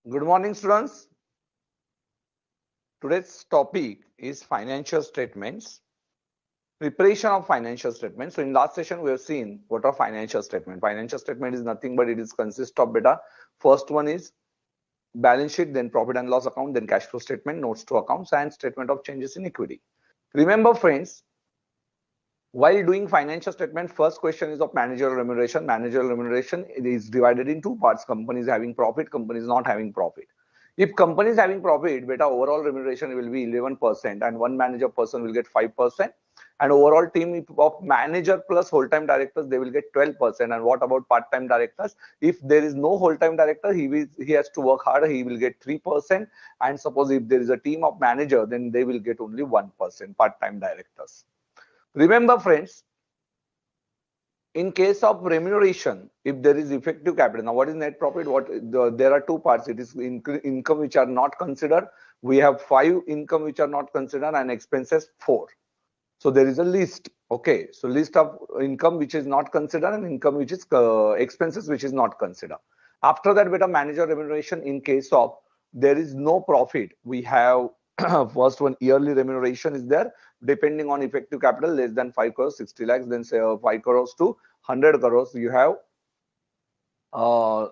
Good morning, students. Today's topic is financial statements, preparation of financial statements. So in last session, we have seen what are financial statement. Financial statement is nothing but it is consist of beta. First one is balance sheet, then profit and loss account, then cash flow statement, notes to accounts, and statement of changes in equity. Remember, friends, while doing financial statement, first question is of managerial remuneration. Managerial remuneration is divided in two parts: companies having profit, companies not having profit. If company is having profit, beta overall remuneration will be 11%, and one manager person will get 5%, and overall team of manager plus whole-time directors, they will get 12%. And what about part-time directors? If there is no whole-time director, he has to work harder, he will get 3%. And suppose if there is a team of manager, then they will get only 1%, part-time directors. Remember, friends, in case of remuneration, if there is effective capital, now what is net profit? There are two parts. It is income which are not considered. We have 5 income which are not considered, and expenses 4. So there is a list. Okay, so list of income which is not considered and income which is expenses which is not considered. After that, beta manager remuneration. In case of there is no profit, we have first one, yearly remuneration is there, depending on effective capital, less than 5 crores, 60 lakhs, then say 5 crores to 100 crores, you have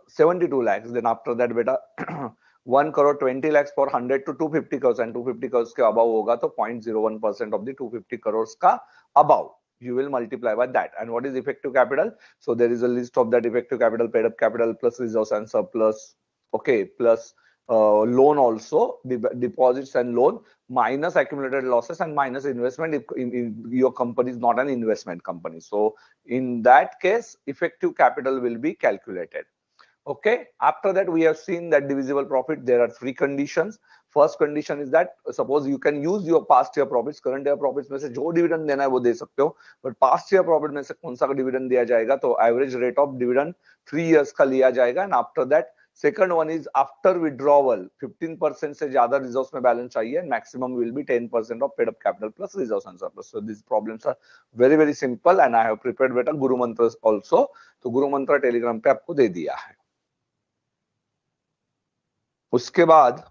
72 lakhs. Then after that, beta 1 crore 20 lakhs for 100 to 250 crores, and 250 crores के above होगा तो 0.01% of the 250 crores का above. You will multiply by that. And what is effective capital? So there is a list of that effective capital, paid up capital plus reserves and surplus. Okay, plus loan also, deposits and loan, minus accumulated losses and minus investment if your company is not an investment company. So in that case, effective capital will be calculated. Okay, after that we have seen that divisible profit, there are 3 conditions. First condition is that suppose you can use your past year profits, current year profits में से जो dividend देना है वो दे सकते हो, but past year profit में से कौन सा dividend दिया जाएगा, तो average rate of dividend 3 years का लिया जाएगा. And after that, second one is after withdrawal 15% से ज्यादा reserves में balance चाहिए, and maximum will be 10% of paid up capital plus reserves and surplus. So these problems are very very simple, and I have prepared बेटा गुरु मंत्र also. तो गुरु मंत्र Telegram पे आपको दे दिया है. उसके बाद,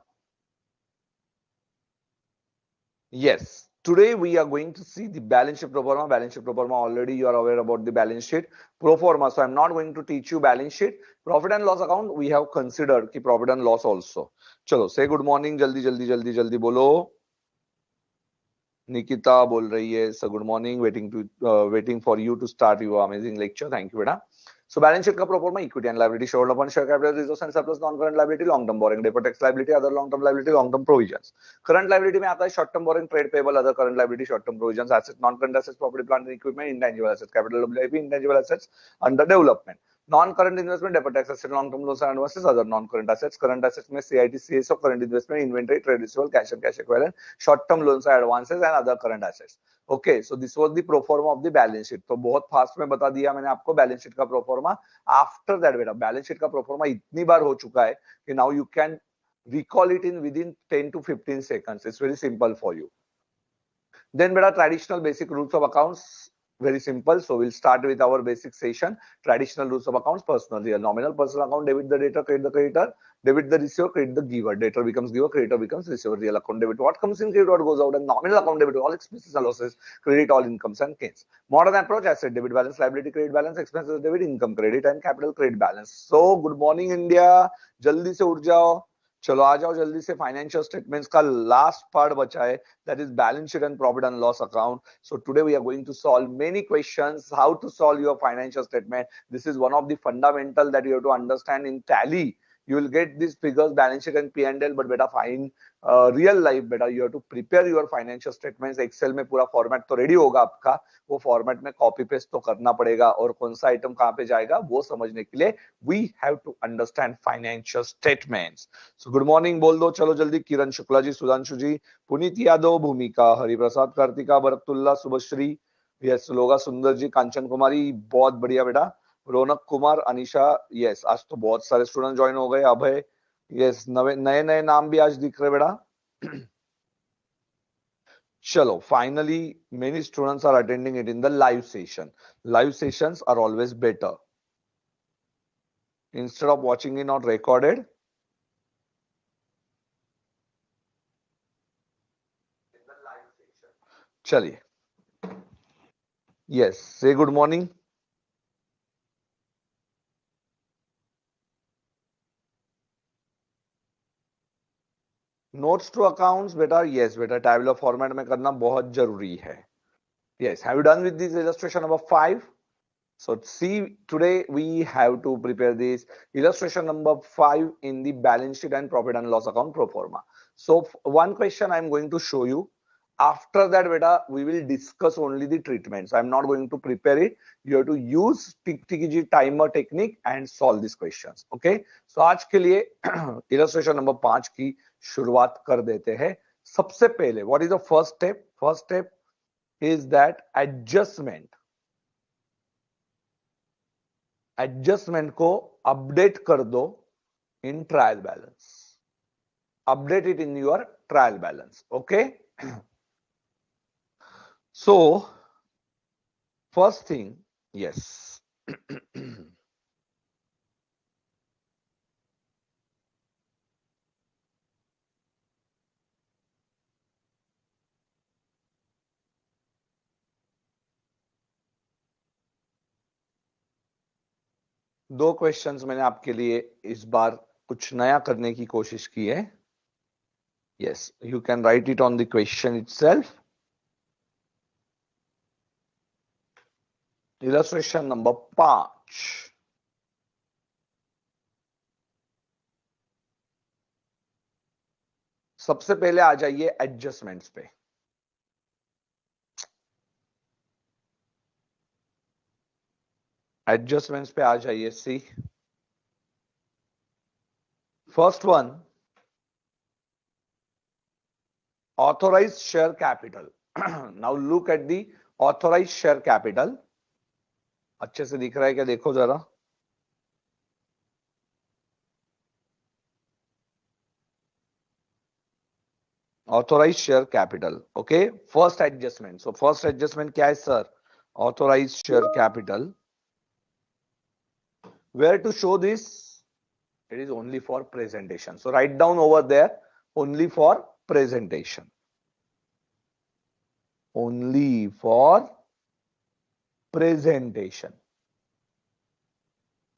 yes, today we are going to see the balance sheet pro forma. Balance sheet pro forma, already you are aware about the balance sheet pro forma, so I'm not going to teach you balance sheet. Profit and loss account we have considered ki profit and loss also. चलो, say good morning, जल्दी जल्दी जल्दी जल्दी बोलो. निकिता बोल रही है, so good morning, waiting for you to start your amazing lecture. Thank you बेटा. So balance sheet का pro forma, equity and liability, shareholder upon share capital, reserves and surplus, non-current liability, long-term borrowing, deferred tax liability, other long-term liability, long-term provisions. Current liability में आता है short-term borrowing, trade payable, other current liability, short-term provisions, assets, non-current assets, property, plant and equipment, intangible assets, capital WIP, intangible assets under development. Non-current investment, deferred tax assets, long-term loans and advances, other non-current assets. Current assets में CIT, CSO, current investment, inventory, trade receivable, cash and cash equivalent, short-term loans and advances, and other current assets. Okay, so this was the pro forma of the balance sheet. तो बहुत fast में बता दिया मैंने आपको balance sheet का pro forma. After that, बेटा balance sheet का pro forma इतनी बार हो चुका है कि now you can recall it in within 10 to 15 seconds. It's very simple for you. Then beta traditional basic rules of accounts, very simple. So we'll start with our basic session. Traditional rules of accounts, personal, real, nominal. Personal account, debit the debtor, credit the creditor, debit the receiver, credit the giver. Debtor becomes giver, creditor becomes receiver. Real account, debit what comes in, credit what goes out. And nominal account, debit all expenses and losses, credit all incomes and gains. Modern approach, asset debit balance, liability credit balance, expenses debit, income credit, and capital credit balance. So good morning India, जल्दी से उठ जाओ. चलो आ जाओ जल्दी से. Financial statements का last part बचा है, that is balance sheet and profit and loss account. So today we are going to solve many questions, how to solve your financial statement. This is one of the fundamental that you have to understand in tally. You will get these figures, balance sheet and P&L, but beta fine real life beta you have to prepare your financial statements. Excel में पूरा format तो ready होगा आपका, वो format में copy paste तो करना पड़ेगा, और कौन सा आइटम कहाँ पे जाएगा वो समझने के लिए we have to understand financial statements. So good morning बोल दो चलो जल्दी. किरण शुक्ला जी, सुधांशु जी, पुनीत यादव, भूमिका, हरिप्रसाद, कार्तिका, बरकतुल्ला, शुभश्री, यस, लोगा सुंदर जी, कांचन कुमारी, बहुत बढ़िया बेटा. रौनक कुमार, अनिशा, यस, आज तो बहुत सारे स्टूडेंट ज्वाइन हो गए. अभय, यस, नए नए नाम भी आज दिख रहे बेटा. चलो, finally many students are attending it in the live session. Live sessions are always better instead of watching it not recorded. चलिए, yes, say good morning. Notes to accounts बेटा, यस बेटा, टैबुलर फॉर्मेट में करना बहुत जरूरी है। Yes, have you done with this illustration number 5? So see, today we have to prepare this illustration number 5 in the balance sheet and profit and loss account pro forma. So one question I'm going to show you. After that, beta, we will discuss only the treatments. I'm not going to prepare it. You have to use tick tick timer technique and solve these questions. Okay. So आज के लिए illustration number 5 की शुरुआत कर देते हैं। सबसे पहले, what is the first step? First step is that adjustment को अपडेट कर दो इन trial balance. Update it in your trial balance. Okay, so first thing, yes, दो क्वेश्चंस मैंने आपके लिए इस बार कुछ नया करने की कोशिश की है। Yes, you can write it on the question itself. Illustration number 5। सबसे पहले आ जाइए एडजस्टमेंट्स पे। एडजस्टमेंट्स पे आ जाइए। See, first one, authorized share capital. Now look at the authorized share capital. अच्छे से दिख रहा है क्या? देखो जरा। authorized share capital. Okay, first adjustment. So first adjustment क्या है sir? authorized share capital. Where to show this? It is only for presentation. So write down over there, only for presentation. Only for presentation.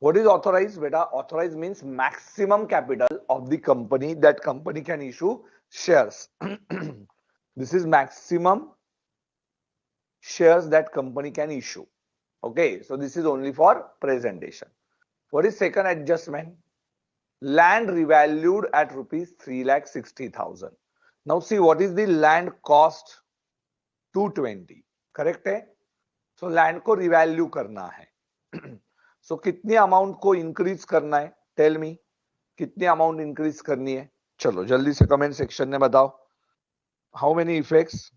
What is authorized? Beta, authorized means maximum capital of the company that company can issue shares. This is maximum shares that company can issue. Okay, so this is only for presentation. What is second adjustment? Land revalued at rupees 3,60,000. Now see, what is the land cost? 220. Correct है? So land को revalue करना है। So कितनी amount को increase करना है? Tell me, कितनी amount increase करनी है? चलो जल्दी से कमेंट सेक्शन में बताओ। How many effects?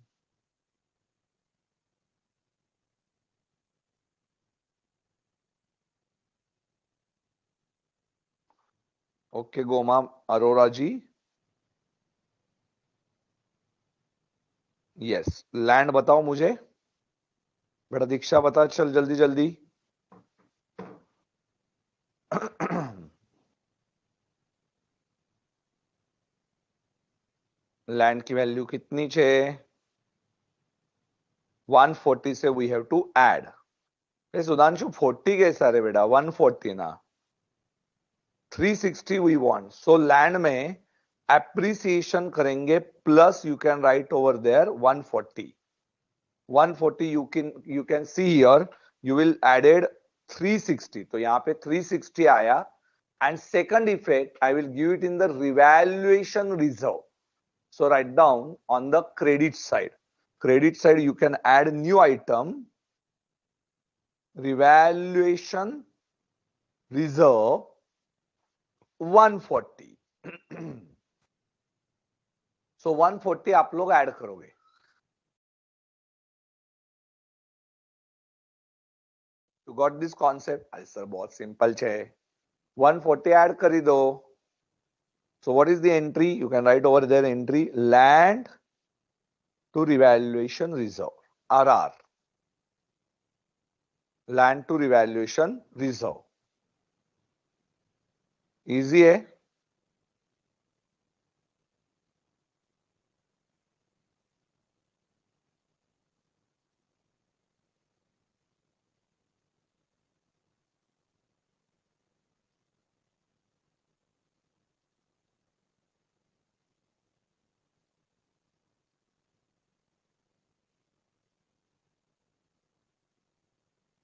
Okay Goma Arora ji, yes. Land बताओ मुझे बेटा। दीक्षा बता, चल जल्दी जल्दी। लैंड की वैल्यू कितनी चाहिए? 140 से we have to add. Sudhanshu 40 कैसा रे बेटा? 140 ना, 360 वी वांट। सो लैंड में एप्रिसिएशन करेंगे plus you can write over there 140। 140 you can see here, you will added 360, तो यहाँ पे 360 आया। and second effect I will give it in the revaluation reserve. So write down on the credit side. Credit side you can add new item, revaluation reserve 140. So 140 आप लोग add करोगे। You got this concept? अरे sir बहुत simple है। 140 add करी दो। So what is the entry? You can write over there entry land to revaluation reserve, RR. Land to revaluation reserve. Easy है?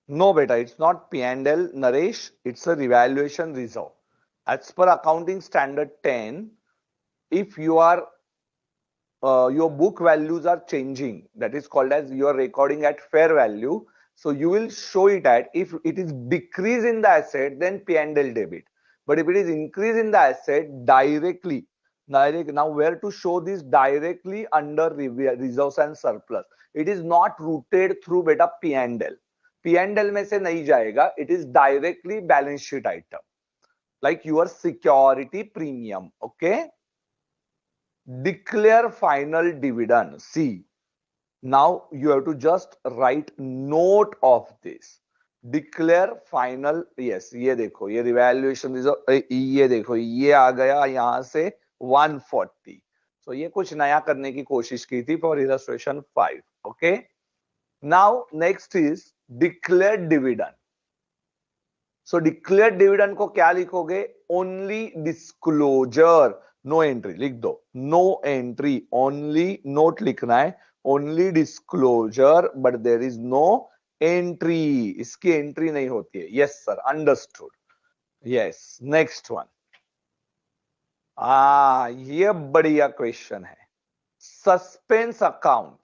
No, beta, it's not P&L, Naresh. It's a revaluation reserve. As per accounting standard 10, if your book values are changing, that is called as you are recording at fair value. So you will show it at, if it is decrease in the asset, then P&L debit. But if it is increase in the asset, now where to show this? Directly under reserves and surplus. It is not routed through beta P&L. P&L में से नहीं जाएगा. It is directly balance sheet item, like your security premium. Okay. Declare final dividend. See, now you have to just write note of this. Declare final. Yes, ये देखो, ये revaluation reserve, ये देखो, ये आ गया यहां से 140. तो ये कुछ नया करने की कोशिश की थी for illustration 5. Okay. Now next is declare dividend. So declare dividend को क्या लिखोगे? ओनली डिस्क्लोजर, नो एंट्री लिख दो. नो एंट्री, ओनली नोट लिखना है. Only disclosure, but there is no entry. इसकी एंट्री नहीं होती है. Yes sir, understood. Yes, next one. ये बढ़िया क्वेश्चन है. Suspense account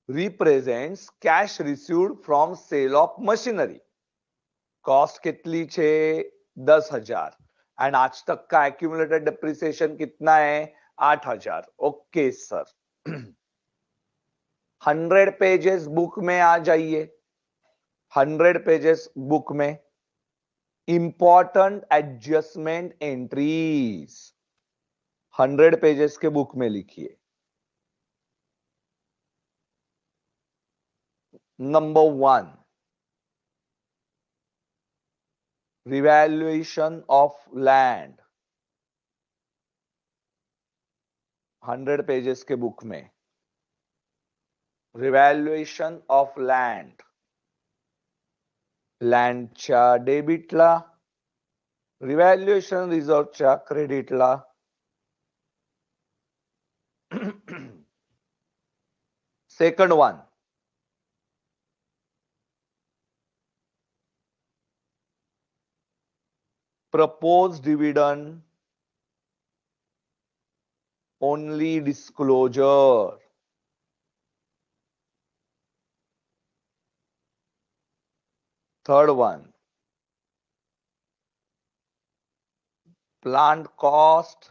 represents cash received from sale of machinery. Cost कितनी छे? 10,000. एंड आज तक का एक्यूमुलेटेड डिप्रिसिएशन कितना है? 8,000. Okay sir. 100 पेजेस बुक में आ जाइए. 100 पेजेस बुक में इंपॉर्टेंट एडजस्टमेंट एंट्रीज 100 पेजेस के बुक में लिखिए. Number 1, revaluation of land. 100 pages के बुक में revaluation of land. लँडच्या डेबिटला, रिव्हॅल्युएशन रिझर्वच्या क्रेडिटला. Second one, proposed dividend, only disclosure. Third one, plant cost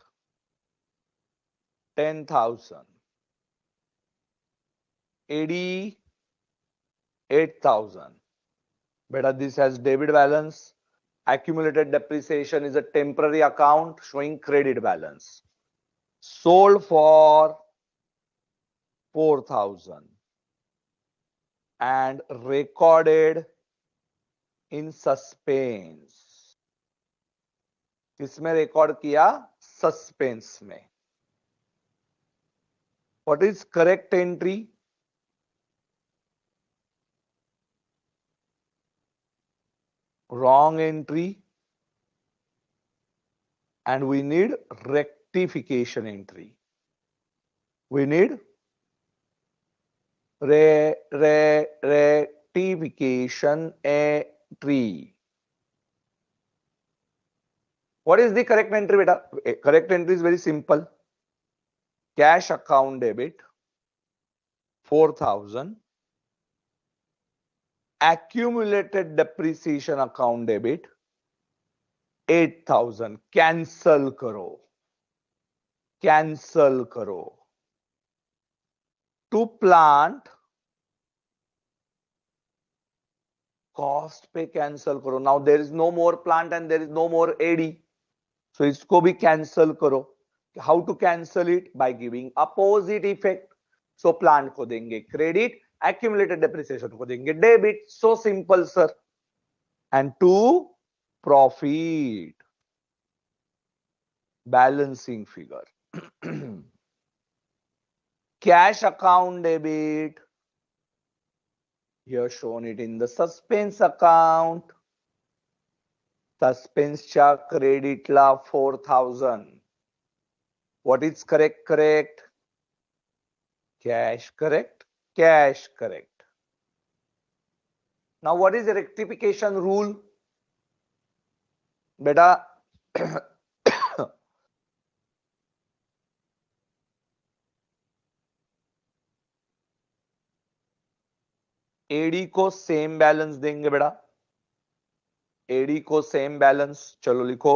10,000, AD 8,000. Beta, this has debit balance. Accumulated depreciation is a temporary account showing credit balance. Sold for 4,000 and recorded in suspense. किसमें record किया? Suspense में. What is correct entry? Wrong entry, and we need rectification entry. We need rectification entry. What is the correct entry, beta? Correct entry is very simple. Cash account debit 4,000. Accumulated depreciation account debit 8,000. Cancel करो, cancel करो. To plant cost पे cancel करो. Now there is no more plant and there is no more AD, so इसको भी cancel करो. How to cancel it? By giving opposite effect. So plant को देंगे credit, accumulated depreciation को देंगे debit. So simple sir. And to profit, balancing figure. Cash account debit, here shown it in the suspense account. Suspense च्या credit ला 4,000. What is correct? Correct. Cash correct. Cash correct. Now what is rectification rule बेटा? AD को same balance देंगे बेटा, AD को same balance, चलो लिखो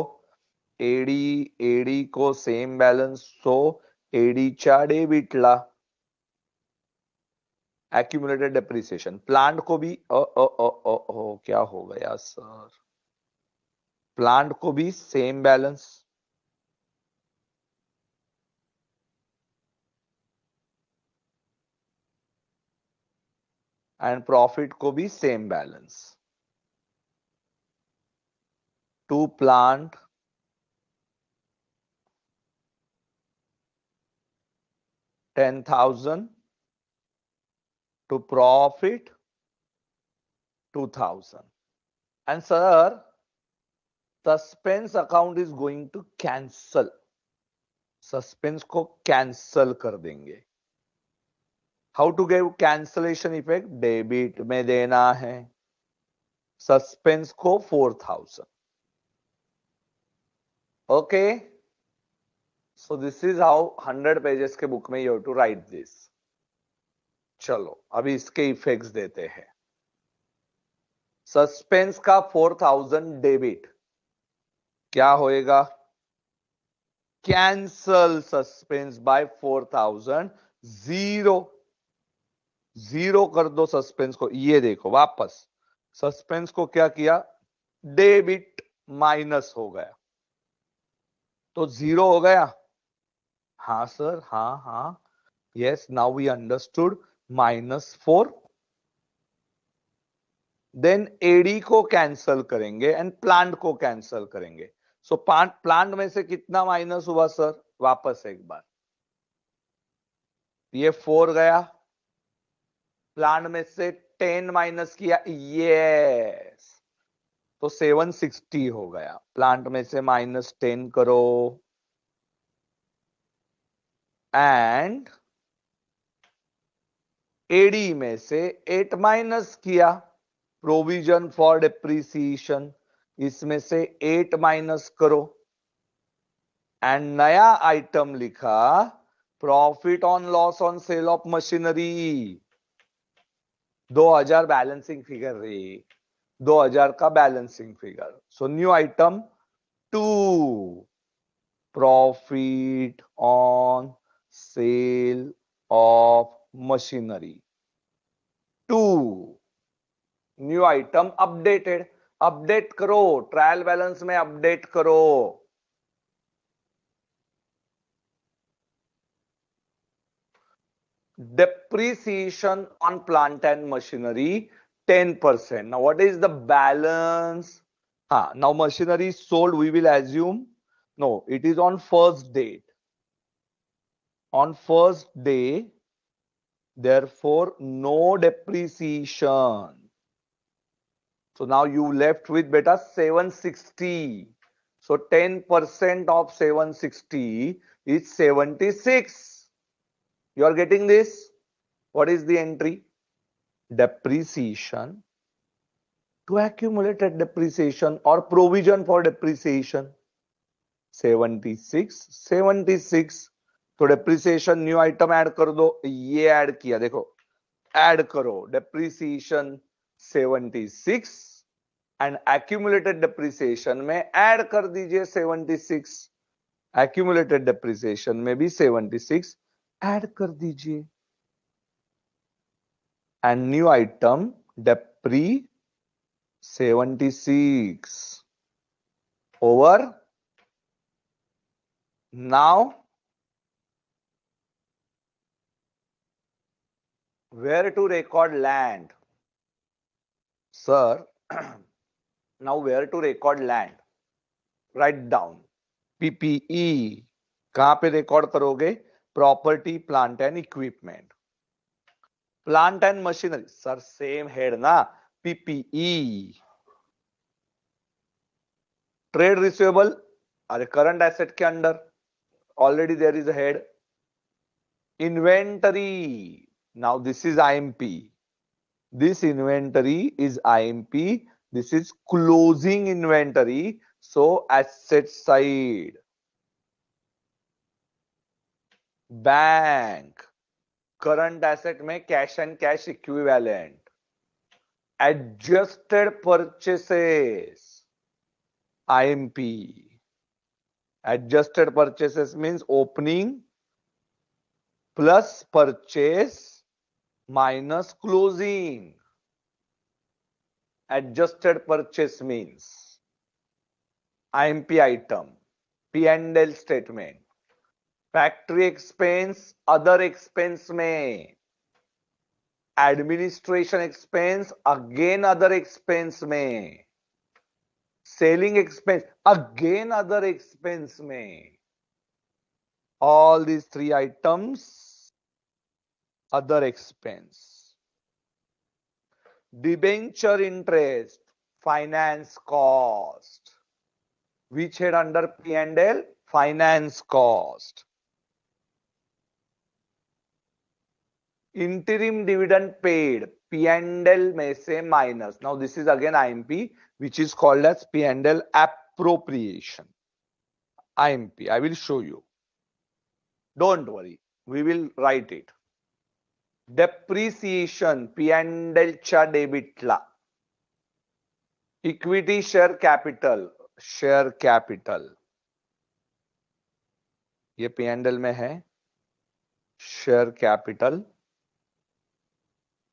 AD, AD को सेम बैलेंस, सो एडीच्या डेबिटला एक्यूमुलेटेड डेप्रिसिएशन, प्लांट को भी क्या हो गया सर, प्लांट को भी सेम बैलेंस, एंड प्रॉफिट को भी same balance. To plant 10,000, to profit 2,000. And sir, suspense account is going to cancel, suspense को cancel कर देंगे। How to give cancellation effect? Debit में देना है suspense को 4,000. Okay, so this is how 100 pages के बुक में you have to write this. चलो अभी इसके इफेक्ट्स देते हैं। सस्पेंस का 4,000 डेबिट क्या होएगा? कैंसल सस्पेंस बाय 4,000, जीरो कर दो सस्पेंस को। ये देखो वापस सस्पेंस को क्या किया? डेबिट माइनस हो गया, तो 0 हो गया। हाँ सर, हाँ, yes, now we understood, -4। Then AD को कैंसल करेंगे एंड प्लांट को कैंसल करेंगे। सो प्लांट में से कितना माइनस हुआ सर? वापस एक बार, ये 4 गया, प्लांट में से 10 माइनस किया, यस, तो 760 हो गया। प्लांट में से -10 करो एंड एडी में से 8 माइनस किया, प्रोविजन फॉर डेप्रिसिएशन, इसमें से 8 माइनस करो एंड नया आइटम लिखा profit on loss on sale of machinery. 2000 balancing figure रही, 2000 का balancing figure. So new item 2, profit on sale of machinery 2, new item updated. Update करो, ट्रायल बैलेंस में update करो। Depreciation on plant and machinery 10%. Now what is the balance? Now machinery is sold, we will assume, no, it is on first date. On first day, therefore no depreciation. So now you left with beta 760. So 10% of 760 is 76. You are getting this? What is the entry? Depreciation to accumulated depreciation or provision for depreciation 76, 76। तो depreciation new item add कर दो, ये add किया, देखो add करो depreciation 76 and accumulated depreciation में add कर दीजिए 76, accumulated depreciation में भी 76 ऐड कर दीजिए एंड न्यू आइटम डेप्री 76 over. Now where to record land? Sir, now where to record land? Write down PPE। कहां पे रिकॉर्ड करोगे? Property plant and equipment, plant and machinery, sir same head ना, PPE। Trade receivable, अरे current asset के under already there is a head. Inventory, now this is IMP। This inventory is IMP. This is closing inventory. So asset side. Bank. Current asset में cash and cash equivalent. Adjusted purchases. IMP. Adjusted purchases means opening plus purchase minus closing. Adjusted purchase means IMP item, P&L statement, factory expense, other expense में, administration expense, again other expense में, selling expense, again other expense में. All these three items, other expense. Debenture interest, finance cost. Which head under P&L? Finance cost. Interim dividend paid, P&L में से minus. Now this is again IMP, which is called as P&L appropriation. IMP, I will show you. Don't worry, we will write it. Depreciation, P&L च्या डेबिटला. Equity share capital, share capital. ये P&L में है. Share capital.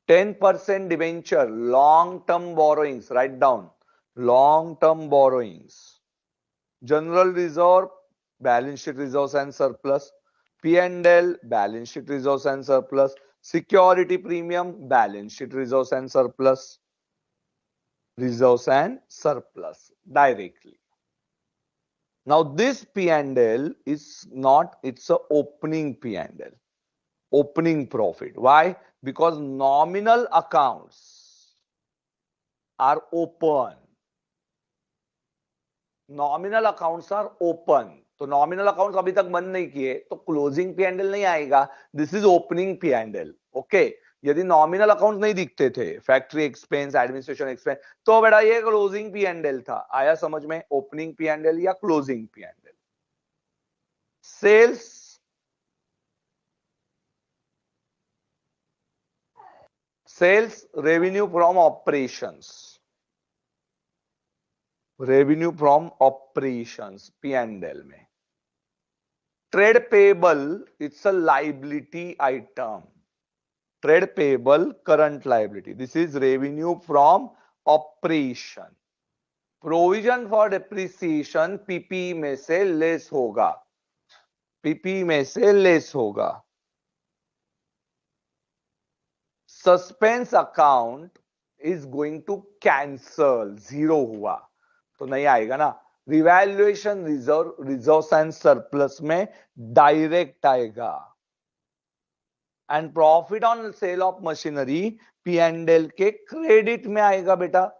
10% debenture, long-term borrowings, write down, long-term borrowings. General reserve, balance sheet reserves and surplus. P&L, balance sheet reserves and surplus. Security premium, balance sheet reserves and surplus. Reserves and surplus directly. Now this P&L is not, it's a opening P&L. Opening profit. Why? Because nominal accounts are open. Nominal accounts are open. तो nominal accounts अभी तक बंद नहीं किए तो closing P&L नहीं आएगा. This is opening P&L. Okay. यदि nominal accounts नहीं दिखते थे, factory expense, administration expense, तो बेटा ये closing P&L था. आया समझ में? Opening P&L या closing P&L. Sales. Sales revenue from operations. Revenue from operations, P&L में. Trade payable, it's a liability item. Trade payable, current liability. This is revenue from operation. Provision for depreciation, PP में से less होगा. PP में से less होगा. Suspense account is going to cancel. Zero हुआ तो नहीं आएगा ना. Revaluation reserve, reserves and surplus में direct आएगा. And profit on sale of machinery P&L के credit में आएगा बेटा.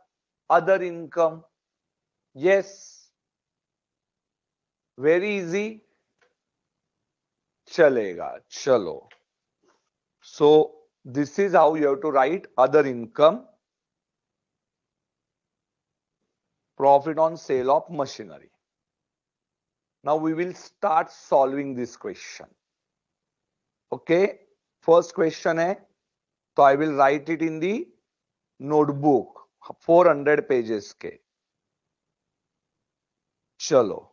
Other income. Yes. Very easy. चलेगा. चलो. So this is how you have to write other income. Profit on sale of machinery. Now we will start solving this question. Okay. First question है, तो I will write it in the notebook. 400 pages के. चलो.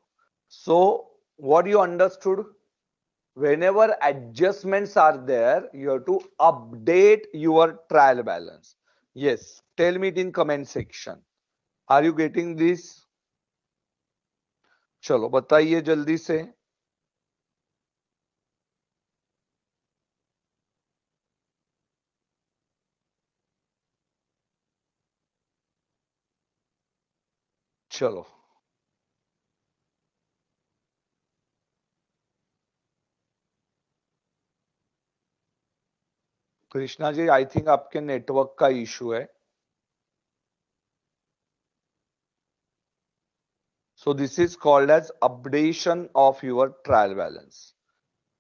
So what you understood? Whenever adjustments are there, you have to update your trial balance. Yes. Tell me it in comment section. Are you getting this? चलो बताइए जल्दी से. चलो. Krishna ji, I think आपके network का issue है. So this is called as updation of your trial balance.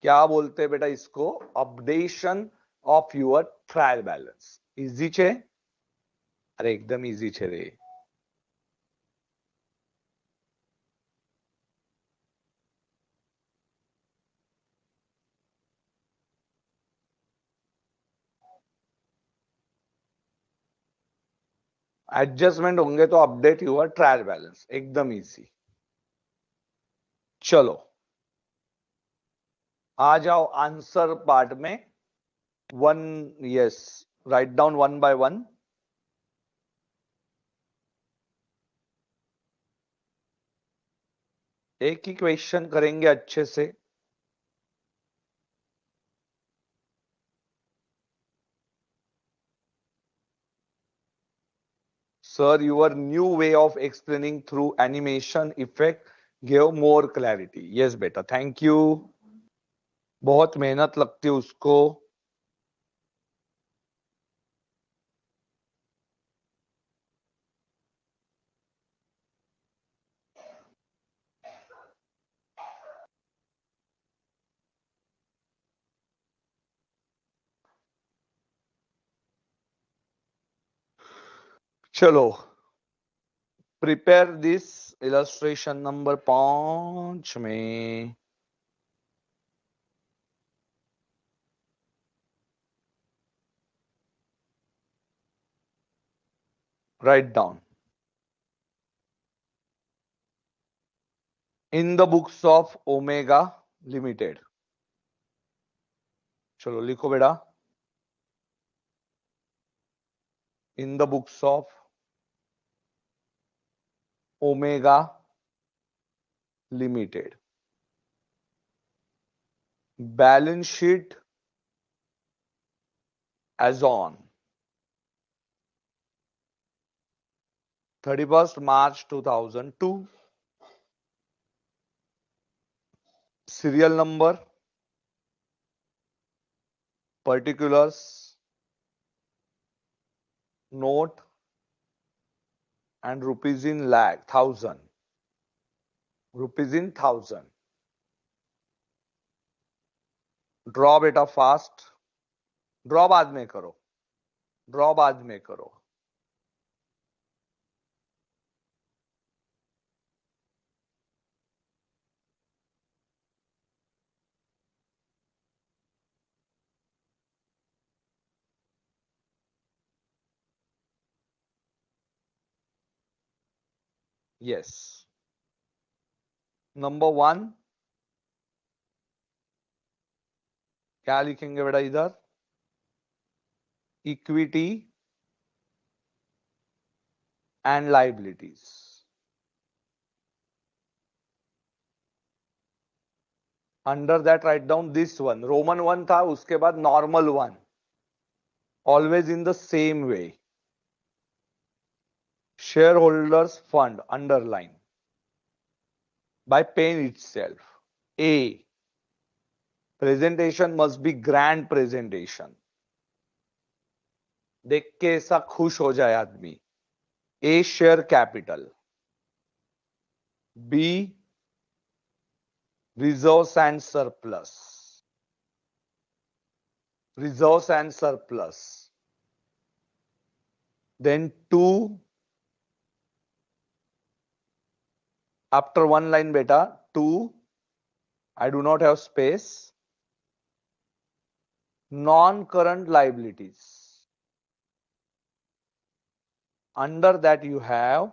क्या बोलते हैं बेटा इसको? Updation of your trial balance. Easy छे? अरे एकदम इजी छे रे. एडजस्टमेंट होंगे तो अपडेट यूर ट्रायल बैलेंस. एकदम इजी. चलो आ जाओ आंसर पार्ट में. One. Yes. Write down one by one. एक ही क्वेश्चन करेंगे अच्छे से. Sir, your new way of explaining through animation effect gave more clarity. Yes, beta. Thank you. बहुत मेहनत लगती है उसको. चलो प्रिपेयर दिस इलस्ट्रेशन नंबर 5 में. Write down in the books of omega limited. चलो लिखो बेटा. In the books of omega limited. Balance sheet as on 31st March 2002. Serial number, particulars, note, and rupees in lakh, thousand. Rupees in thousand. Draw बेटा fast. Draw बाद में करो. Draw बाद में करो. Yes. Number 1. क्या लिखेंगे बेटा इधर? Equity and liabilities. Under that write down this one. Roman 1 था, उसके बाद normal 1. Always in the same way. Shareholders fund, underline by pen itself. A. Presentation must be grand presentation. देख के ऐसा खुश हो जाए आदमी. A. Share capital. B. Reserves and surplus. Reserves and surplus. Then 2. After one line beta, 2. I do not have space. Non-current liabilities. Under that you have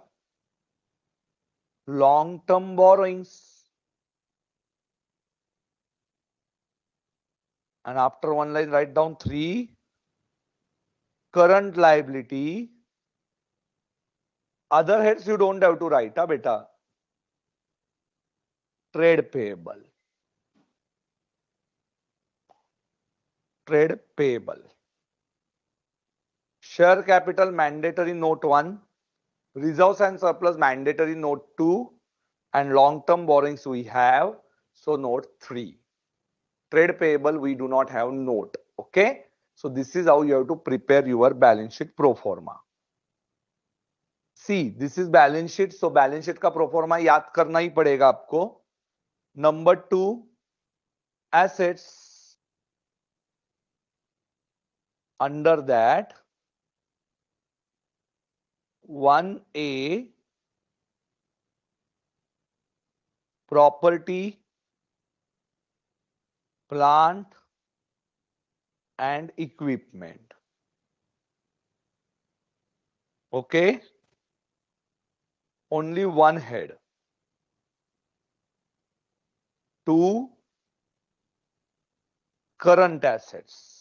long-term borrowings. And after one line write down 3. Current liability. Other heads you don't have to write, beta. Trade payable. Trade payable. Share capital mandatory note 1. Reserves and surplus mandatory note 2. And long-term borrowings we have. So note 3. Trade payable we do not have note. Okay. So this is how you have to prepare your balance sheet pro forma. See, this is balance sheet. So balance sheet का pro forma याद करना ही पड़ेगा आपको. Number 2, assets. Under that, 1A property, plant and equipment. Okay, only one head. 2 current assets.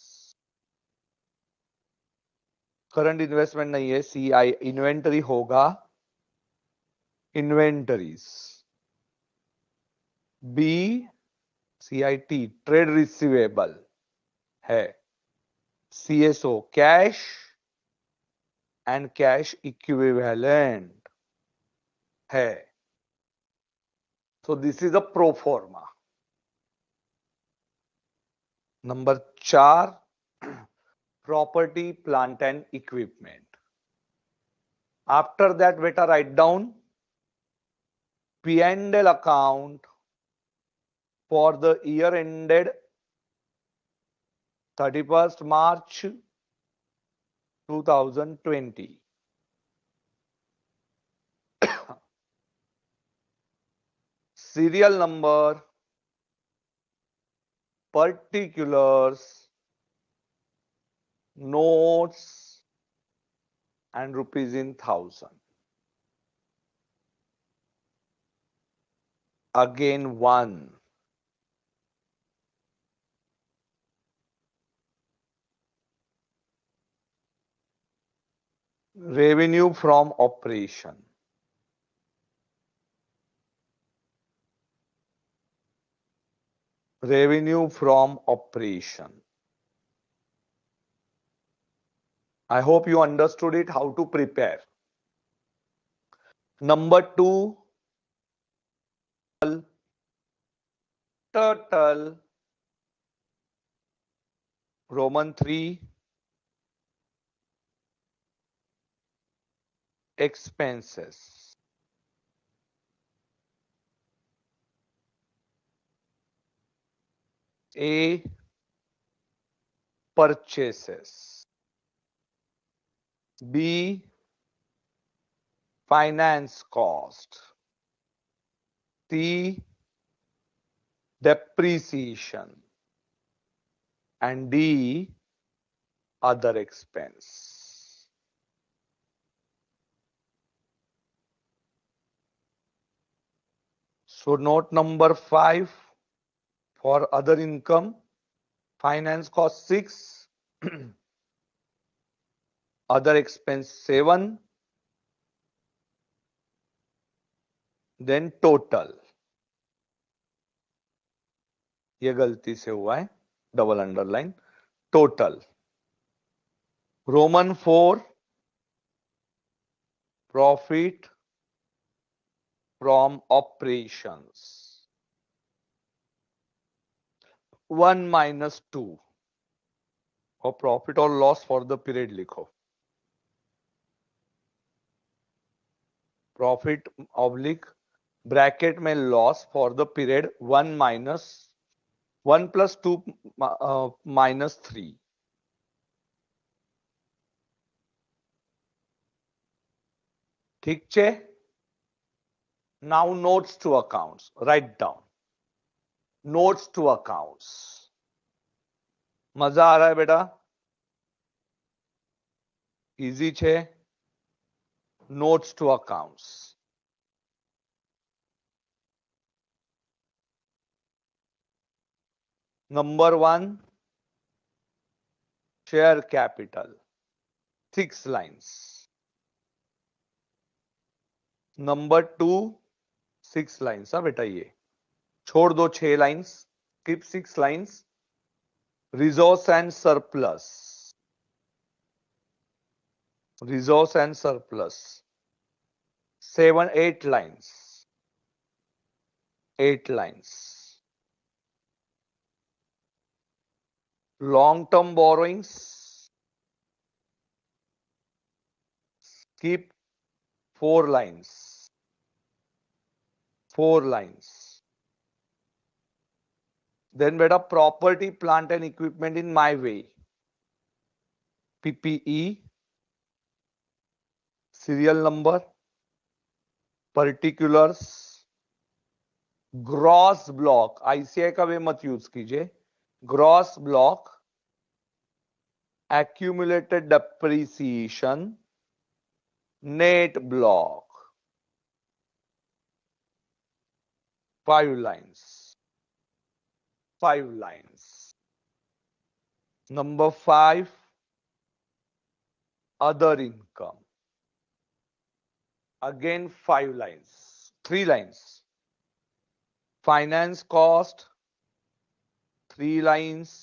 Current investment नहीं है, CI inventory होगा, inventories. B CIT trade receivable है. CSO cash and cash equivalent है. So this is a pro forma. Number 4 property, plant and equipment. After that, beta write down PNL account for the year ended 31st March 2020. Serial number, particulars, notes and rupees in thousand. Again 1. Revenue from operation. Revenue from operation. I hope you understood it, how to prepare. Number 2, total. Roman 3, expenses. A, purchases. B, finance cost. C, depreciation. And D, other expense. So note number 5 for other income, finance cost 6, other expense 7, then total. ये गलती से हुआ है, double underline. Total. Roman 4, profit from operations. 1 minus 2 और profit और loss for the period लिखो. Profit oblique bracket में loss for the period 1 minus 1 plus 2 minus 3. ठीक छे. Now notes to accounts. Write down. Notes to accounts. मजा आ रहा है बेटा? इजी छे. Notes to accounts. Number 1, share capital. 6 lines. Number 2, 6 lines. हाँ बेटा, ये छोड़ दो 6 lines. Keep 6 lines. Resource and surplus. Resource and surplus. 8 lines. 8 lines. Long-term borrowings. Keep 4 lines. 4 lines. Then beta property, plant and equipment in my way. PPE serial number, particulars, gross block, ICI का वे मत use कीजिए, gross block, accumulated depreciation, net block, 5 lines, 5 lines. Number 5, other income, again 5 lines, 3 lines, finance cost, 3 lines,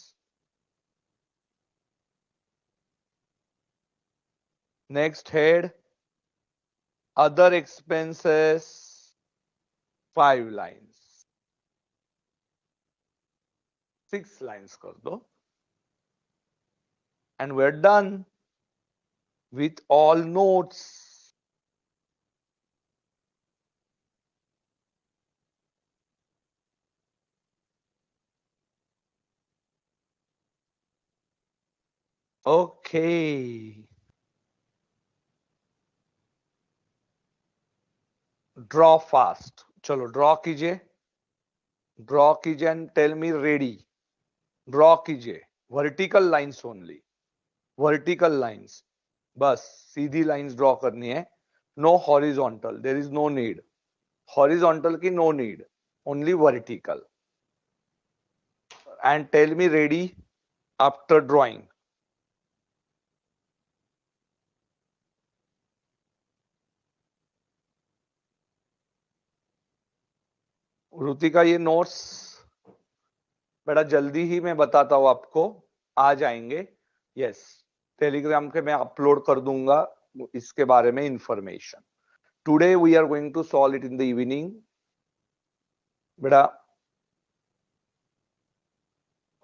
next head, other expenses, 5 lines, 6 lines कर दो, and we're done with all notes. Okay, draw fast, चलो draw कीजिए, draw कीजिए and tell me ready. Draw कीजिए, vertical lines only, vertical lines, बस सीधी lines draw करनी है, no horizontal, there is no need, horizontal की no need, only vertical, and tell me ready after drawing. Ritika ये notes बेटा जल्दी ही मैं बताता हूं आपको, आ जाएंगे, यस, टेलीग्राम के मैं अपलोड कर दूंगा इसके बारे में information. Today we are going to solve it in the evening. बेटा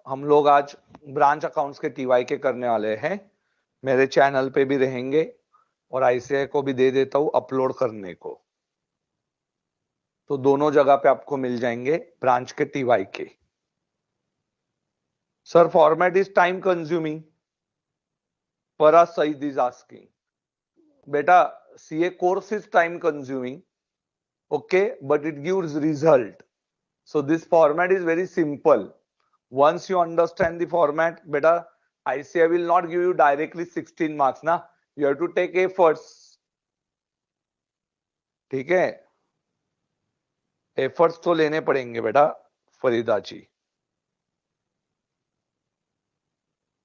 हम लोग आज ब्रांच अकाउंट्स के टीवाई के करने वाले हैं, मेरे चैनल पे भी रहेंगे और आईसीआई को भी दे देता हूं अपलोड करने को, तो दोनों जगह पे आपको मिल जाएंगे ब्रांच के टीवाई के। Sir format is time consuming, Farah Said is asking. Beta, CA course is time consuming, okay, but it gives result. So this format is very simple. Once you understand the format, beta, ICI will not give you directly 16 marks, na. You have to take efforts. ठीक है, efforts तो लेने पड़ेंगे बेटा फरीदा जी।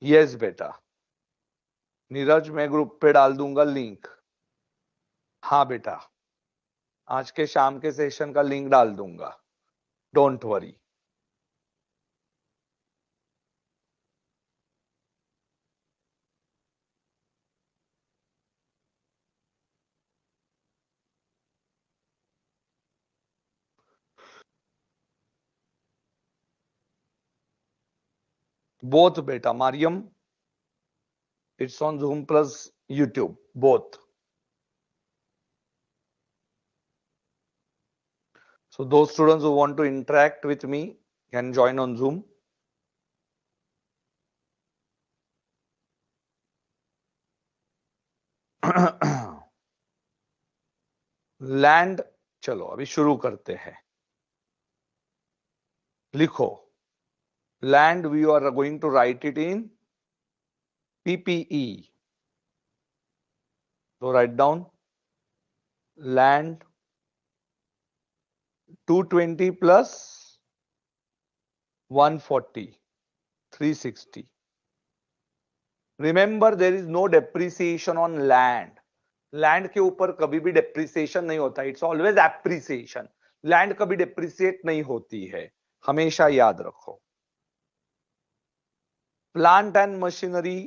Yes बेटा, नीरज मैं group पे डाल दूंगा लिंक। हाँ बेटा, आज के शाम के सेशन का लिंक डाल दूंगा, डोंट वरी। बोथ बेटा मारियम, it's on Zoom plus YouTube, both. So those students who want to interact with me can join on Zoom. Land, चलो अभी शुरू करते हैं, लिखो land, we are going to write it in PPE. So write down land 220 plus 140, 360. Remember there is no depreciation on land. Land के ऊपर कभी भी डेप्रिसिएशन नहीं होता, इट्स ऑलवेज एप्रिसिएशन। लैंड कभी डेप्रिसिएट नहीं होती है, हमेशा याद रखो। Plant and machinery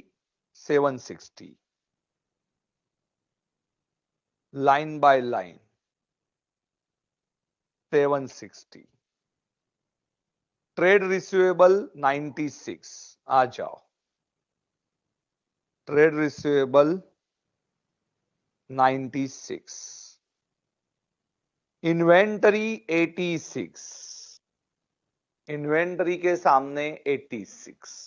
760, line by line 760, trade receivable 96, आ जाओ, ट्रेड रिसीवेबल 96, इन्वेंटरी 86, इन्वेंटरी के सामने 86,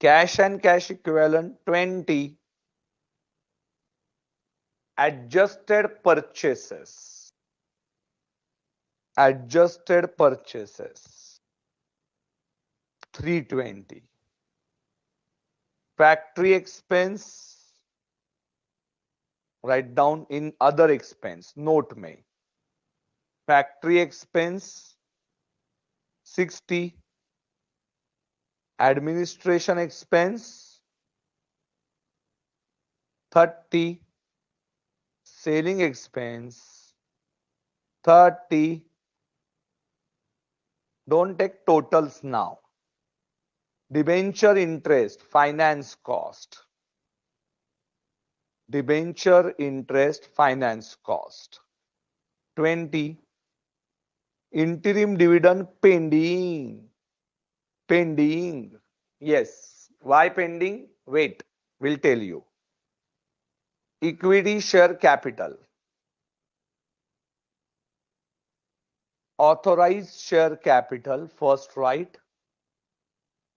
cash and cash equivalent 20, Adjusted purchases. Adjusted purchases. 320. Factory expense. Write down in other expense. Note me. Factory expense 60. Administration expense 30. Selling expense 30. Don't take totals now. Debenture interest, finance cost. Debenture interest, finance cost. 20. Interim dividend pending. Pending. Yes. Why pending? Wait. We'll tell you. Equity share capital. Authorized share capital. First right.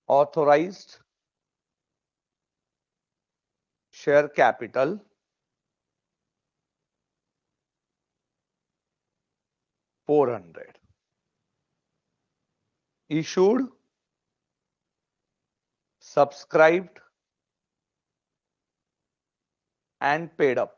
Authorized share capital. 400. Issued. Subscribed. And paid up.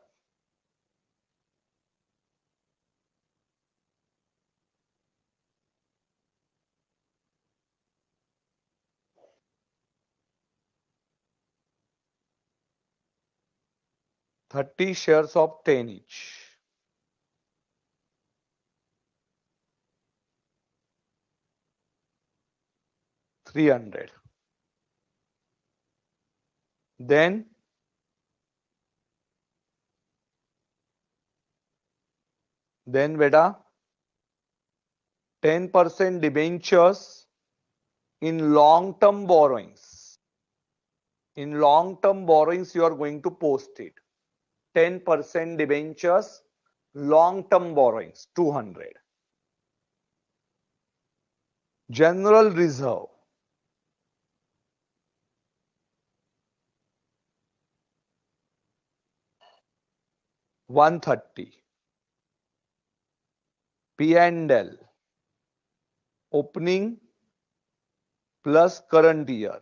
Thirty shares of 10 each. 300. Then beta 10% debentures in long-term borrowings. In long-term borrowings, you are going to post it. 10% debentures, long-term borrowings, 200. General reserve. $130. P&L. Opening plus current year.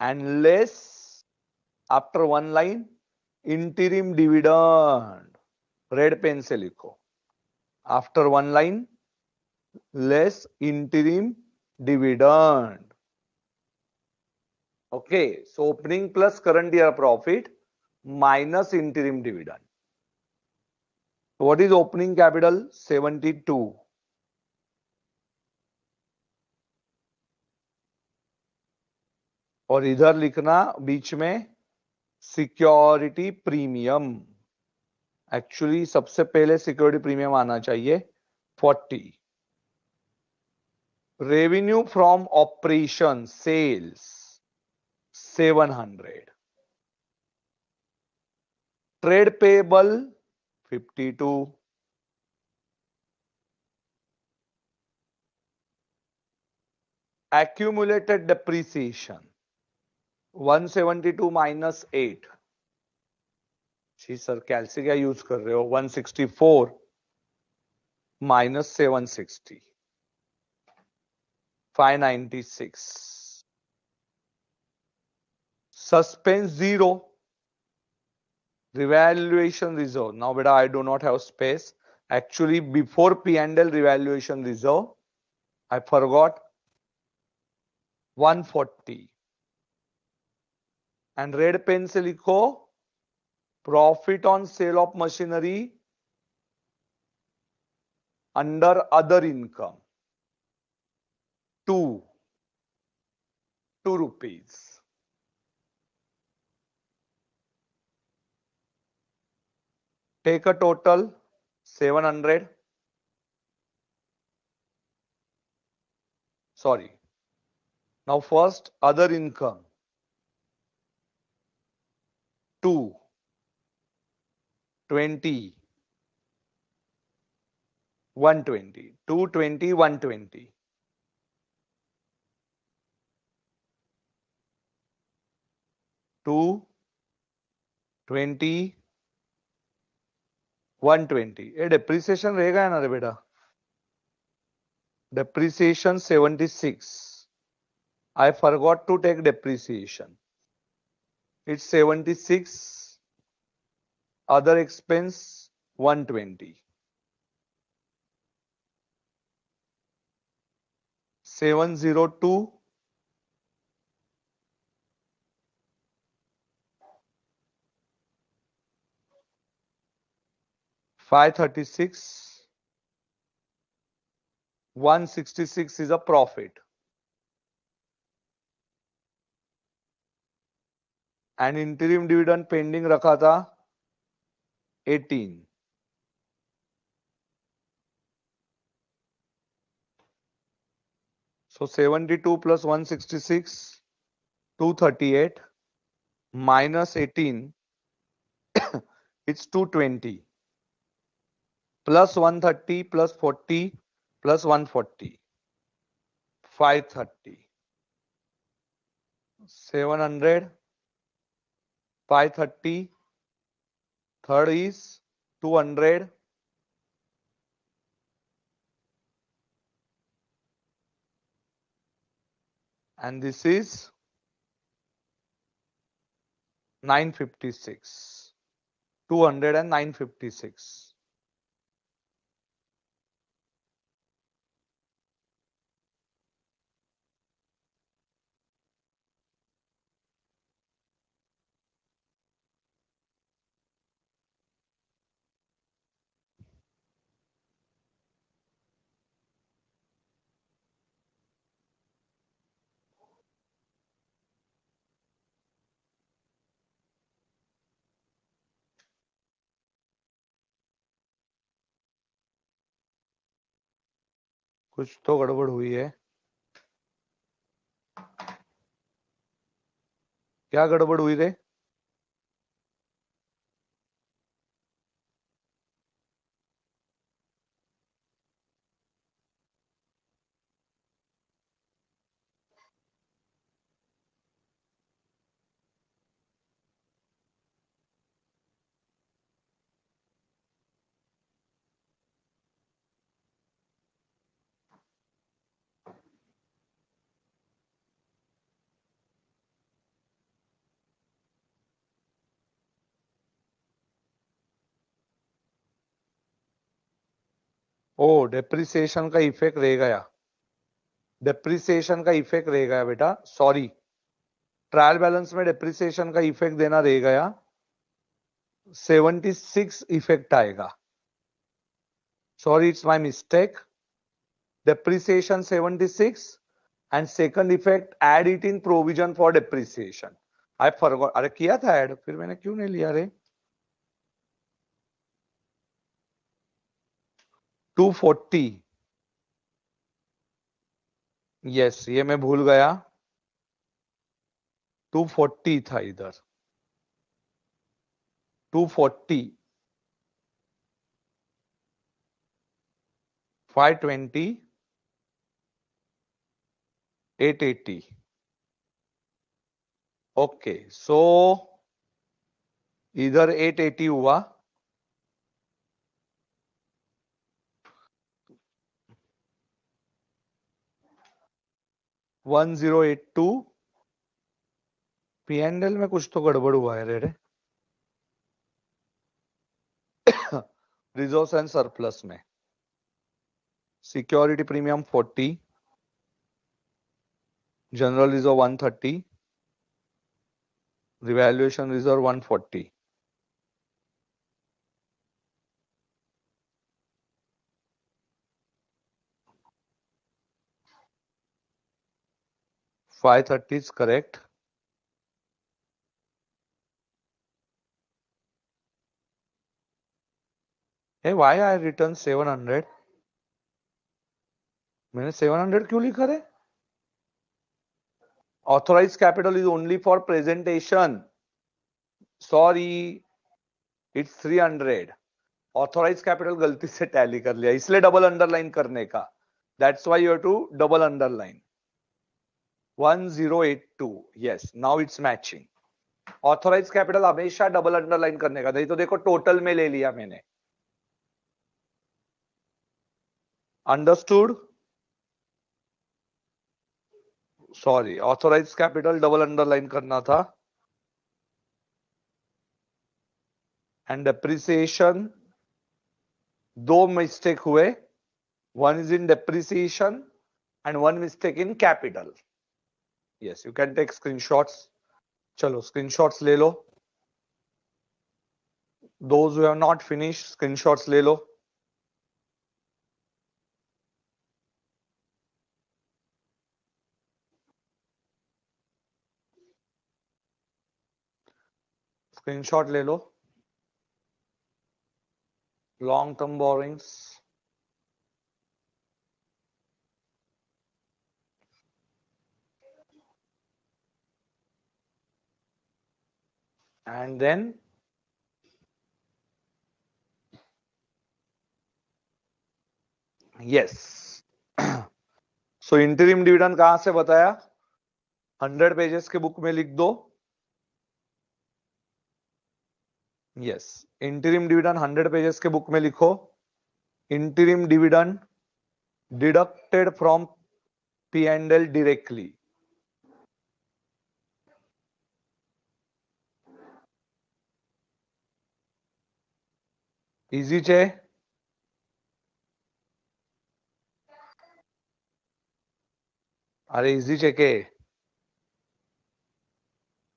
And less, after one line, interim dividend. Red pen se likho. After one line, less interim dividend. Okay, so opening plus current year profit minus interim dividend. What is opening capital? 72. और इधर लिखना बीच में security premium. Actually सबसे पहले security premium आना चाहिए 40. Revenue from operation sales 700. Trade payable 52. Accumulated depreciation 172 minus 8. जी sir कैलसी क्या यूज कर रहे हो? 164 minus 760 596. Suspense 0. Revaluation reserve. Now beta I do not have space. Actually before P&L revaluation reserve I forgot 140. And red pen se likho profit on sale of machinery under other income 2 rupees. Take a total 700. Sorry. Now first other income 2 20 120 220 120 2 20 120. ये depreciation रहेगा ना रे बेटा, depreciation 76. I forgot to take depreciation. It's 76. Other expense 120. 702. 536. 166 is a profit. And interim dividend pending रखा था 18. So 72 plus 166, 238 minus 18, it's 220 plus 130 plus 40 plus 140, 530, 700, 530, third is 200, and this is 956, 200 and 956. कुछ तो गड़बड़ हुई है, क्या गड़बड़ हुई रे? ओ, डेप्रिसिएशन का इफेक्ट रह गया, डेप्रिसिएशन का इफेक्ट रह गया बेटा, सॉरी, ट्रायल बैलेंस में डेप्रिसिएशन का इफेक्ट देना रह गया, 76 इफेक्ट आएगा, sorry it's my mistake, depreciation 76 and second effect add it in provision for depreciation. I forgot, अरे किया था ऐड, फिर मैंने क्यों नहीं लिया रे? 240, यस ये मैं भूल गया, 240 था इधर, 240, 520, 880. ओके, सो इधर 880 हुआ, $1082. पीएनएल में कुछ तो गड़बड़ हुआ है रे, रिजर्व्स एंड सरप्लस में security premium 40, general reserve 130, revaluation reserve 140, 530 is correct. Hey, why I written 700? मैंने 700 क्यों लिखा रे? Authorized capital is only for presentation. Sorry, it's 300. Authorized capital गलती से टैली कर लिया, इसलिए डबल अंडरलाइन करने का. That's why you have to double underline. 1082. Yes, now it's matching. Authorized capital हमेशा डबल अंडरलाइन करने का, नहीं तो देखो टोटल में ले लिया मैंने. Understood? Sorry, authorize capital double underline करना था. एंड डेप्रिसिएशन, दो मिस्टेक हुए. One is in depreciation and one mistake in capital. Yes, you can take screenshots. चलो स्क्रीनशॉट्स ले लो. Those who have not finish, screenshots ले लो. स्क्रीनशॉट ले लो. Long term borrowings. And then yes. So interim dividend कहां से बताया? 100 पेजेस के बुक में लिख दो. यस, इंटरिम डिविडेंड 100 पेजेस के बुक में लिखो. Interim dividend deducted from P&L directly. Easy छे? अरे इजी छे के?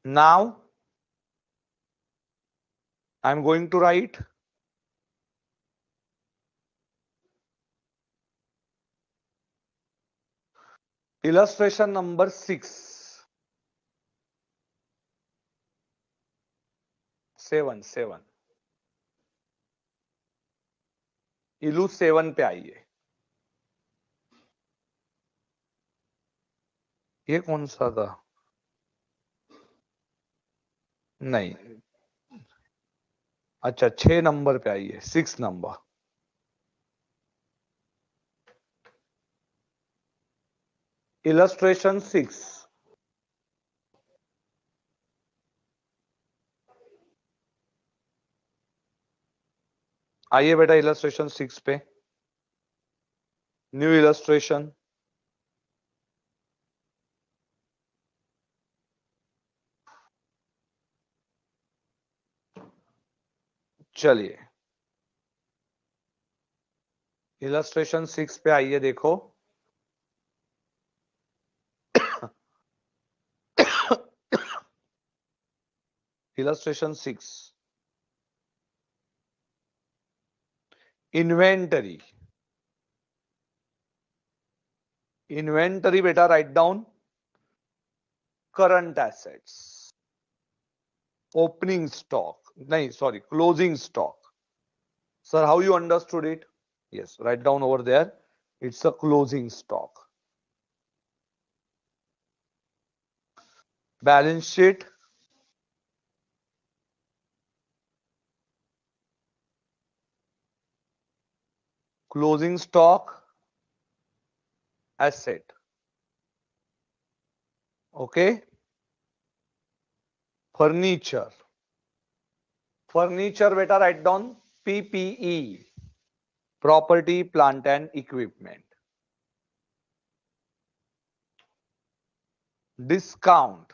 Now I am going to write illustration number 6, 7. इलू 7 पे आइए. ये कौन सा था? नहीं, अच्छा 6 नंबर पे आइए. 6 नंबर. इलस्ट्रेशन 6. आइए बेटा इलस्ट्रेशन 6 पे. New illustration. चलिए इलस्ट्रेशन 6 पे आइए. देखो इलस्ट्रेशन 6. इन्वेंटरी. इन्वेंटरी बेटा write down current assets. Opening stock नहीं, sorry, closing stock. Sir how you understood it? Yes, write down over there. It's a closing stock. Balance sheet. Closing stock asset. Okay. Furniture. Furniture बेटा write down PPE. Property plant and equipment. Discount.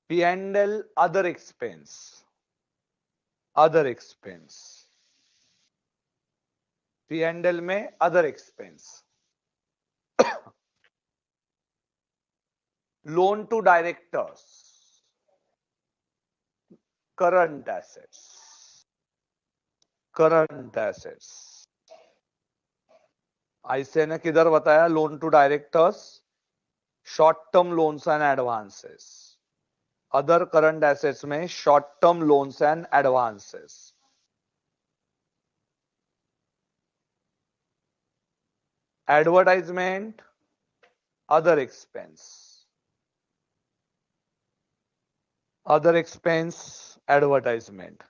P&L other expense. Other expense. P&L में other expense. Loan to directors. Current assets. Current assets. ऐसे ने किधर बताया? Loan to directors, short term loans and advances. Other current assets में short term loans and advances. Advertisement other expense. Other expense advertisement.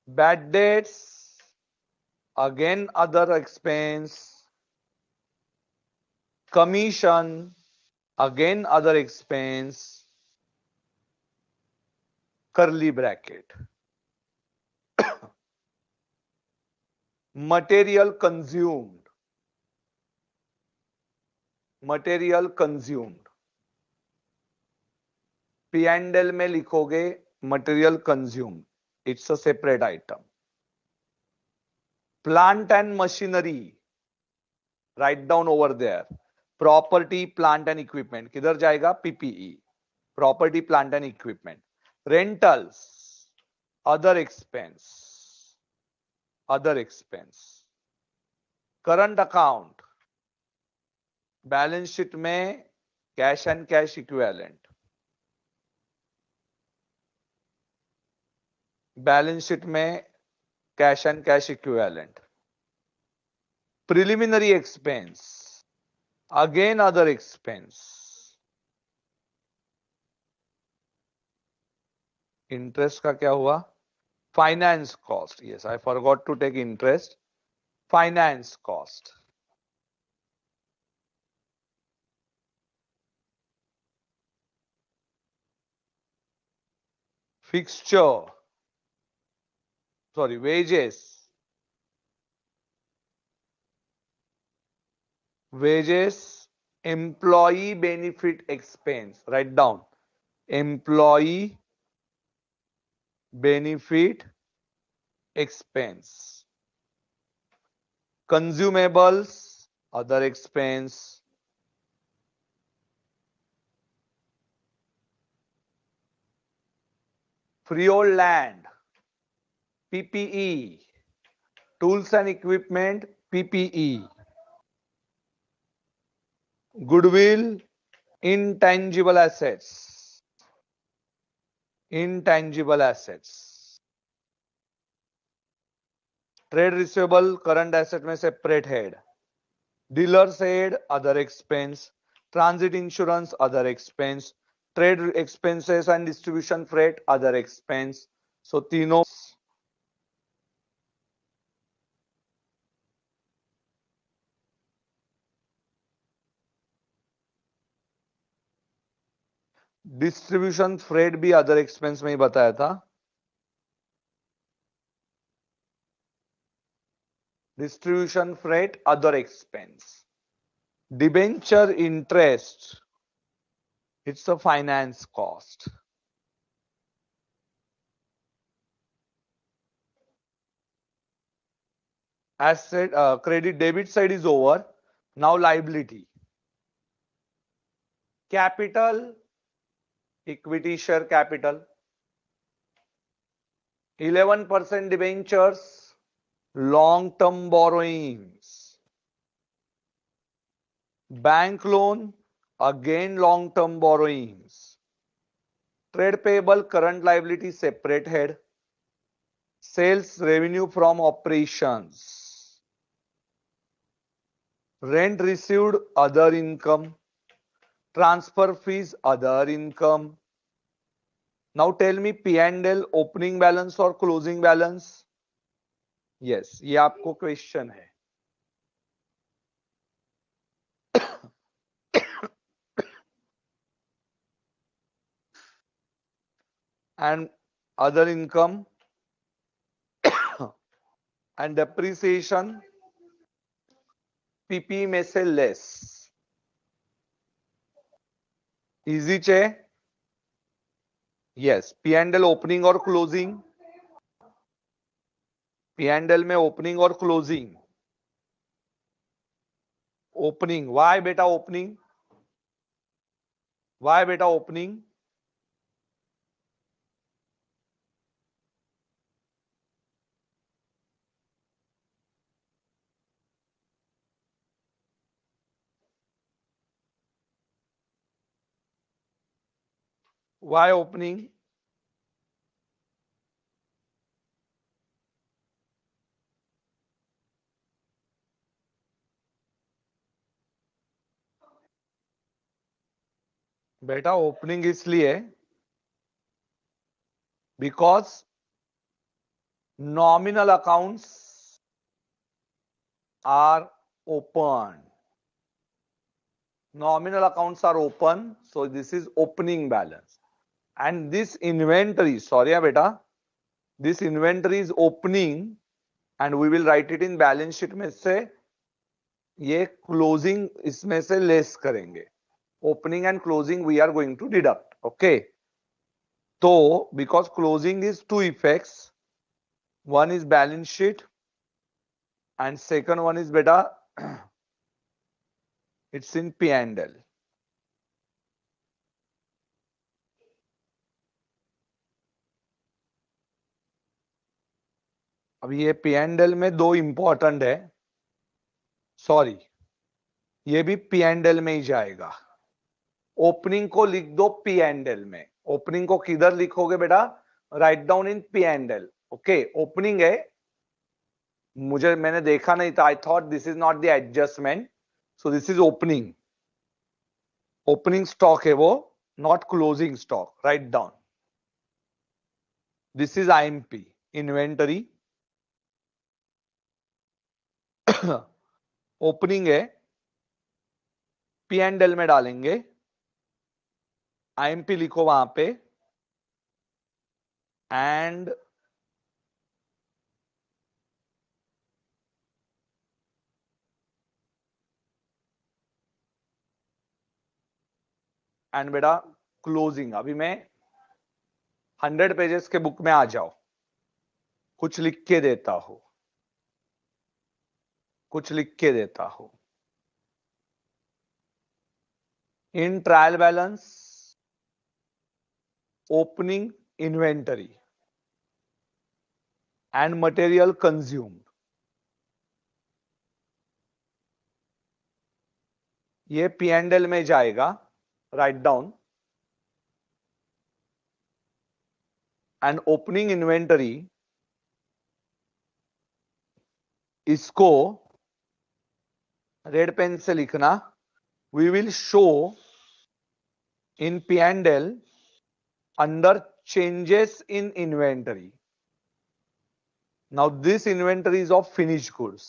Bad debts again other expense. Commission again other expense. Curly bracket. Material consumed, material consumed, P and L में लिखोगे material consumed, it's a separate item. Plant and machinery, write down over there. Property plant and equipment किधर जाएगा? PPE, property plant and equipment. Rentals, other expense, other expense. Current account, balance sheet में cash and cash equivalent, balance sheet में cash and cash equivalent. Preliminary expense, again other expense. Interest का क्या हुआ? Finance cost. Yes, I forgot to take interest. Finance cost. Fixture, sorry, wages, wages, employee benefit expense, write down, employee benefit expense. Consumables, other expense. Freehold land, PPE. Tools and equipment, PPE. Goodwill, intangible assets, intangible assets. Trade receivable, current asset में separate head. Dealer's head, other expense. Transit insurance, other expense. Trade expenses and distribution freight, other expense. So तीनों. Distribution freight भी other expense में ही बताया था. Distribution freight other expense. Debenture interest, it's a finance cost. Asset, credit debit side is over. Now liability. Capital, equity share capital. 11% debentures, long term borrowings. Bank loan, again long term borrowings. Trade payable, current liability separate head. Sales revenue from operations. Rent received, other income. Transfer fees, other income. Now tell me P&L opening balance or closing balance? Yes, ये आपको question है. And other income and depreciation PP में से less. Easy चे? Yes, P&L opening और closing. P&L में opening और closing. Opening, why बेटा opening? Why बेटा opening? Why opening? बेटा ओपनिंग इसलिए because nominal accounts are open. Nominal accounts are open, so this is opening balance. And this inventory, sorry beta, this inventory is opening and we will write it in balance sheet में से ये closing इसमें से less करेंगे. Opening and closing we are going to deduct. Okay, तो because closing is two effects, one is balance sheet and second one is बेटा it's in P and L. अब ये पी एंड एल में दो important है, sorry ये भी P and L में ही जाएगा. ओपनिंग को लिख दो पी एंड एल में. ओपनिंग को किधर लिखोगे बेटा? Write down in P and L. Okay, opening है, मैंने देखा नहीं था, I thought this is not the adjustment, so this is opening. Opening stock है वो, not closing stock. Write down. This is IMP inventory. Opening है, P and L में डालेंगे, आईएमपी लिखो वहां पे, एंड बेटा क्लोजिंग. अभी मैं 100 पेजेस के बुक में आ जाओ, कुछ लिख के देता हूं, कुछ लिख के देता हूं. In trial balance opening inventory and material consumed, ये पी एंड एल में जाएगा. Write down. And opening inventory, इसको रेड पेन से लिखना. We will show in P and L under changes in inventory. Now this inventory is of finished goods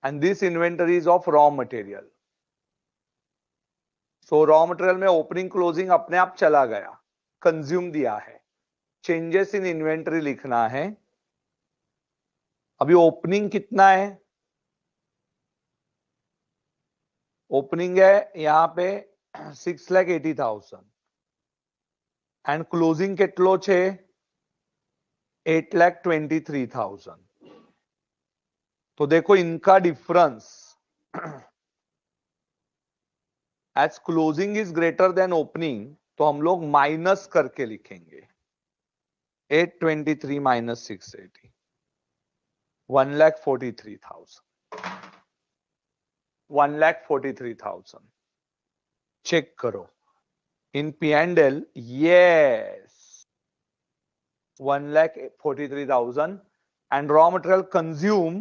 and this inventory is of raw material. So raw material में opening closing अपने आप चला गया, consume दिया है. Changes in inventory लिखना है. अभी ओपनिंग कितना है? ओपनिंग है यहां पे 6,80,000 एंड क्लोजिंग કેટલો છે? 8,23,000. तो देखो इनका difference, as closing is greater than opening, तो हम लोग माइनस करके लिखेंगे. 823 माइनस 680, 1,43,000. 1,43,000. चेक करो in P and L. Yes, 1,43,000 and raw material consume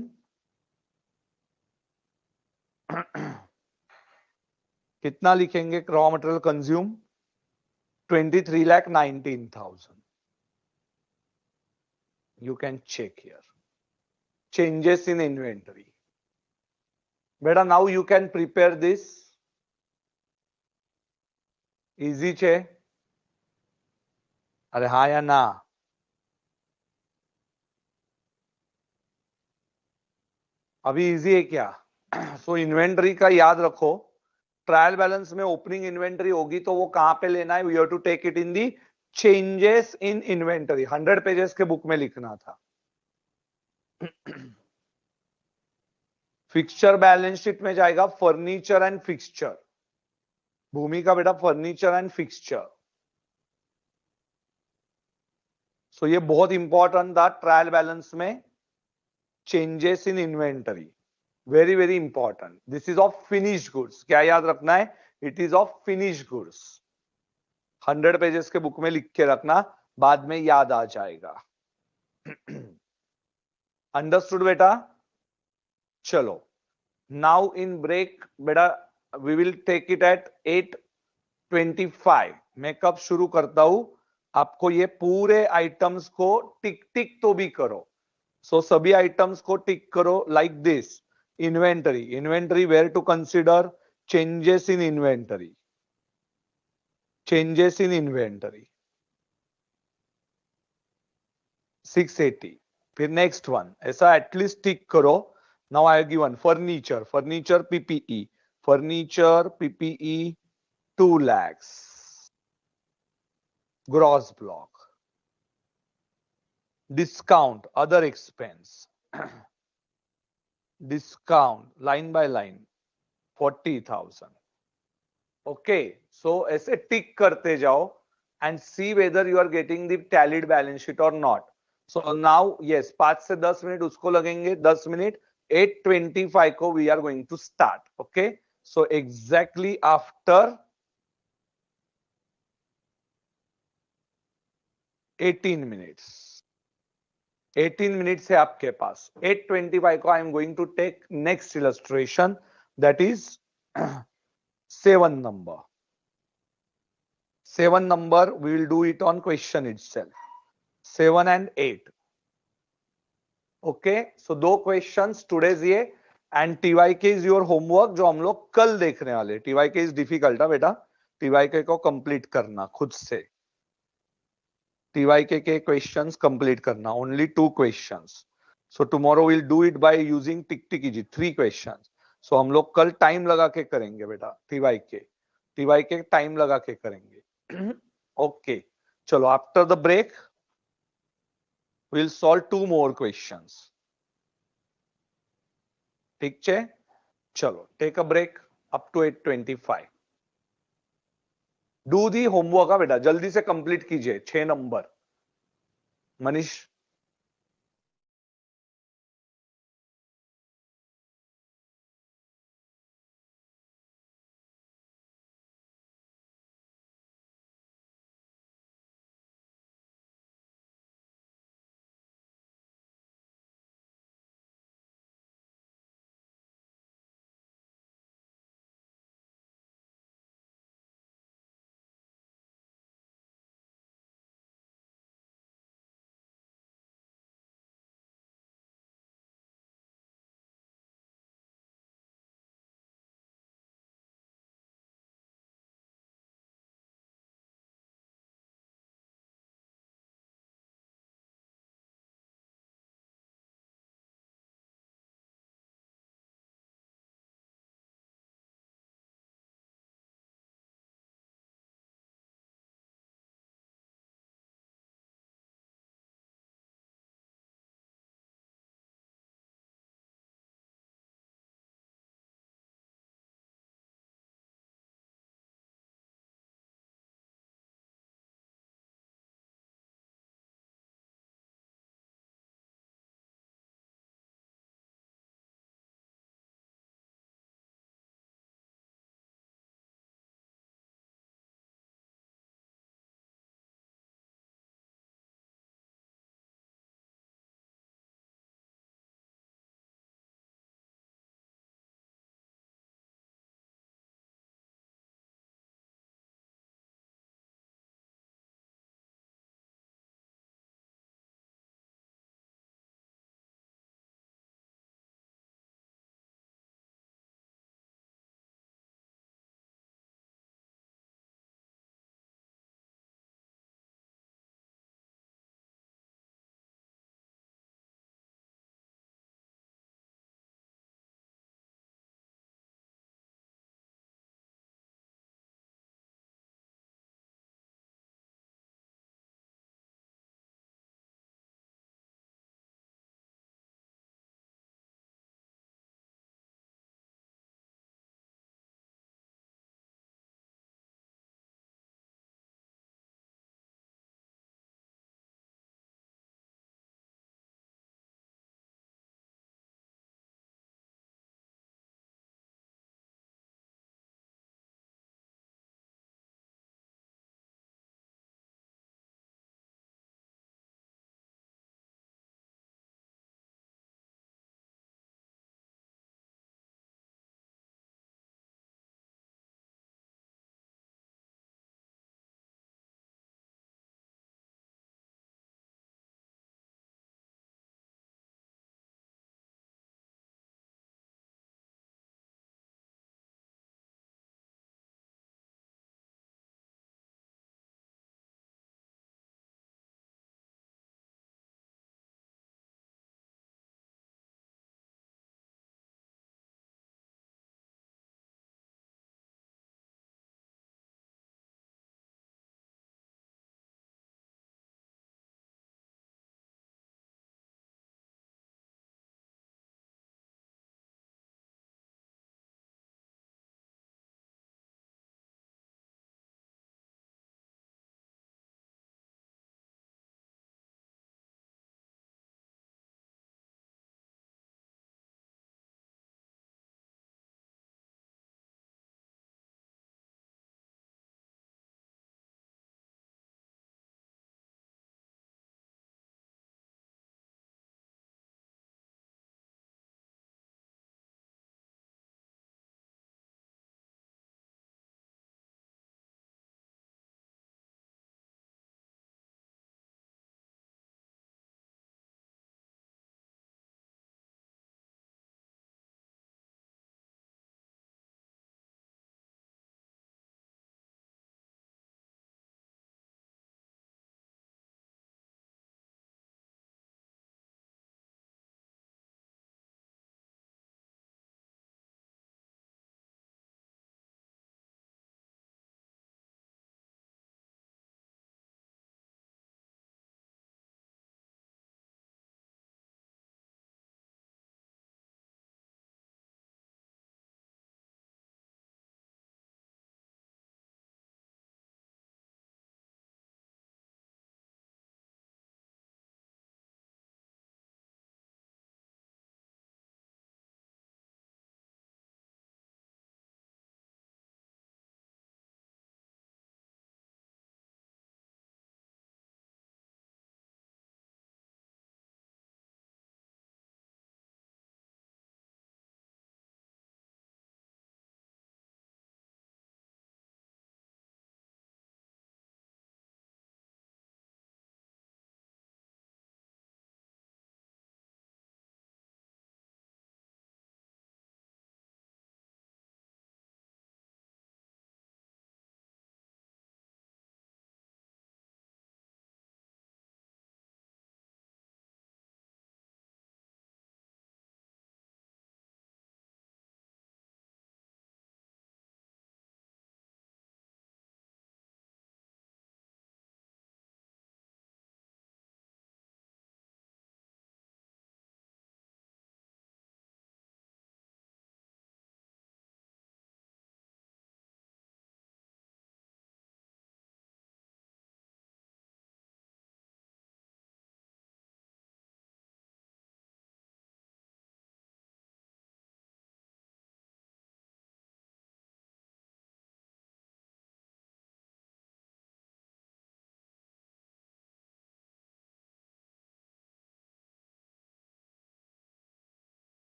कितना लिखेंगे? Raw material consume 23,19,000. You can check here. Changes in inventory. Beta, now you can prepare this. Easy છે? अरे हाँ या ना? अभी इजी है क्या? सो इन्वेंटरी का याद रखो, ट्रायल बैलेंस में ओपनिंग इन्वेंटरी होगी तो वो कहां पे लेना है? We have to take it in the changes in inventory. 100 pages के बुक में लिखना था. फिक्सचर बैलेंस शीट में जाएगा फर्नीचर एंड फिक्सचर. भूमि का बेटा फर्नीचर एंड फिक्सचर. सो ये बहुत इंपॉर्टेंट था ट्रायल बैलेंस में. Changes in inventory, very very important. This is of finished goods. क्या याद रखना है? It is of finished goods. 100 pages के बुक में लिख के रखना, बाद में याद आ जाएगा. अंडरस्टूड बेटा? चलो, नाउ इन ब्रेक बेटा we will take it at 8:25. मैं कब शुरू करता हूं? आपको ये पूरे आइटम्स को टिक टिक तो भी करो. सो सभी आइटम्स को टिक करो like this. Inventory, inventory where to consider? Changes in inventory. Changes in inventory 680. फिर नेक्स्ट वन, ऐसा एटलीस्ट टिक करो. Now I have given furniture, furniture PPE, furniture PPE 2 lakhs gross block. Discount other expense, discount line by line 40,000. Okay, so ऐसे tick करते जाओ and see whether you are getting the tallied balance sheet और not. So now yes, 5 से 10 minute उसको लगेंगे, 10 minute. 8:25 को we are going to start. Okay, so exactly after 18 minutes, 18 minutes है आपके पास. 8:25 को I am going to take next illustration, that is 7 number. 7 number, we will do it on question itself. 7 and 8. Okay, so दो questions today's ये and TYK is your homework जो हम लोग कल देखने वाले. TYK is difficult है बेटा, TYK को complete करना खुद से. TYK के questions complete करना, only 2 questions. So tomorrow we'll do it by using tick tick easy, 3 questions. So हम लोग कल टाइम लगा के करेंगे बेटा. TYK टाइम लगा के करेंगे. ओके, चलो after the break we'll solve 2 more questions. ठीक है, चलो take a break up to 8:25. Do the homework है बेटा, जल्दी से कंप्लीट कीजिए. 6 number. Manish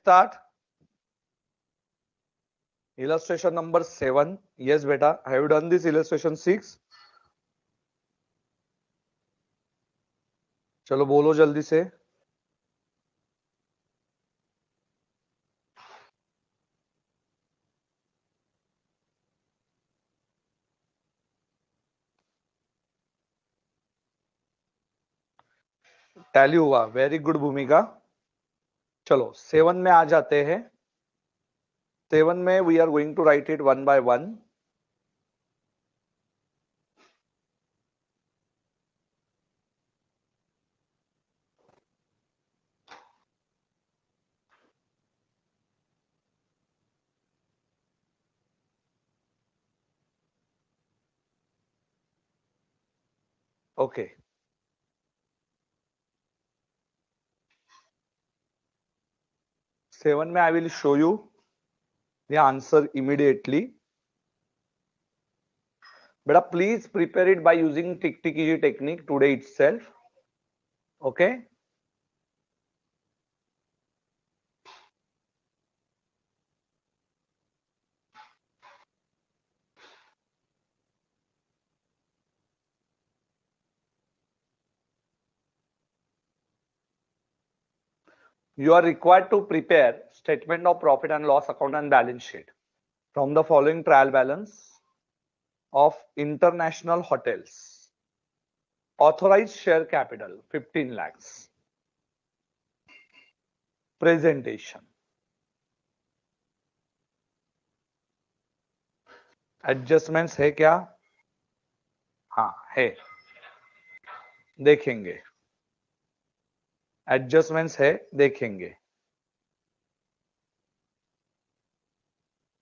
start. Illustration number 7. Yes, beta. Have you done this illustration 6? चलो बोलो जल्दी से. टैली हुआ. वेरी गुड भूमिका. चलो 7 में आ जाते हैं. 7 में we are going to write it one by one. Okay. 7 में I will show you the answer immediately. Beta, please prepare it by using tick tick easy technique today itself. Okay. You are required to prepare statement of profit and loss account and balance sheet from the following trial balance of international hotels. Authorized share capital 15 lakhs. Presentation. Adjustments है क्या? हाँ है. देखेंगे. Adjustments है देखेंगे.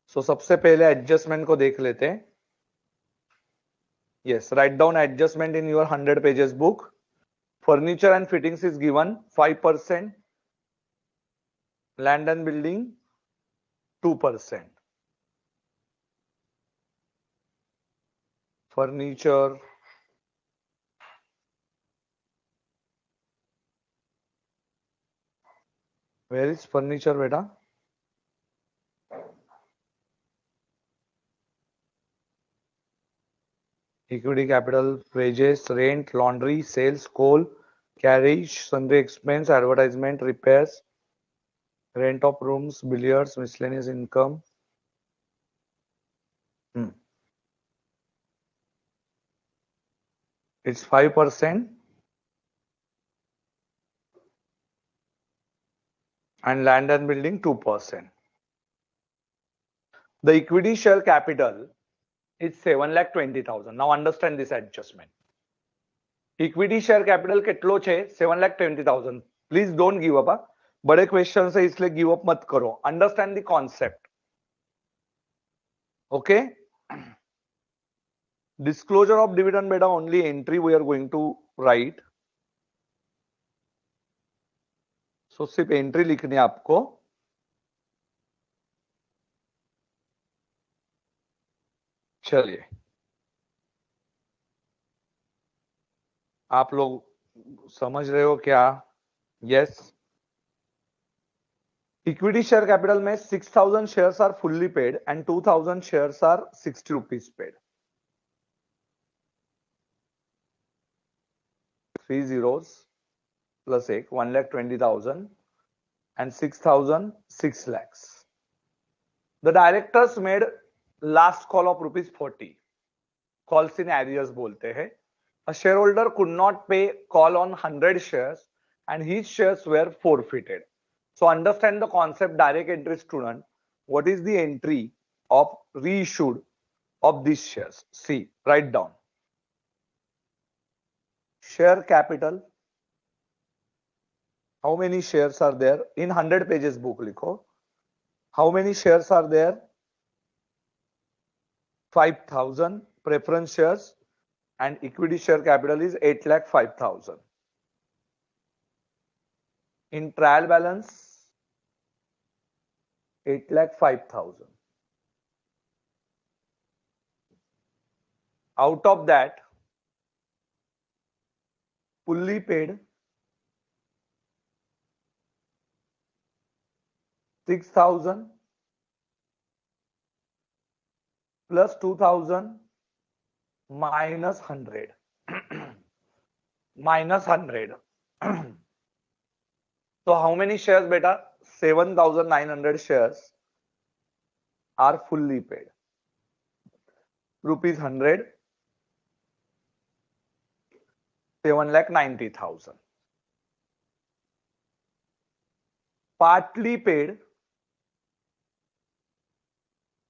So सबसे पहले adjustment को देख लेते हैं. Yes, write down adjustment in your 100 pages book. Furniture and fittings is given 5%. Land and building 2%. Furniture, where is furniture beta? Equity capital, wages, rent, laundry, sales, coal, carriage, sundry expense, advertisement, repairs, rent of rooms, billiards, miscellaneous income. It's 5%. And land and building 2%. The equity share capital is 7,20,000. Now understand this adjustment. Equity share capital कितलो छे 7,20,000. Please don't give up. बड़े question है इसलिए give up मत करो. Understand the concept. Okay. Disclosure of dividend बेटा only entry we are going to write. So सिर्फ entry लिखनी है आपको. चलिए आप लोग समझ रहे हो क्या? यस. Equity share capital में 6,000 shares are fully paid and 2,000 shares are 60 rupees paid. 3 zeros plus 1,20,000 and 6,000 6 lakhs. The directors made last call of rupees 40. Calls in arrears बोलते हैं. A shareholder could not pay call on 100 shares and his shares were forfeited. So understand the concept direct entry student. What is the entry of reissued of these shares? See, write down. Share capital. How many shares are there? In 100 pages book likho. How many shares are there? 5,000 preference shares and equity share capital is 8,05,000. In trial balance 8,05,000. Out of that, fully paid 6,000 plus 2,000 minus 100 minus 100. So how many shares, beta? 7,900 shares are fully paid. Rupees 100, 7,90,000. Partly paid,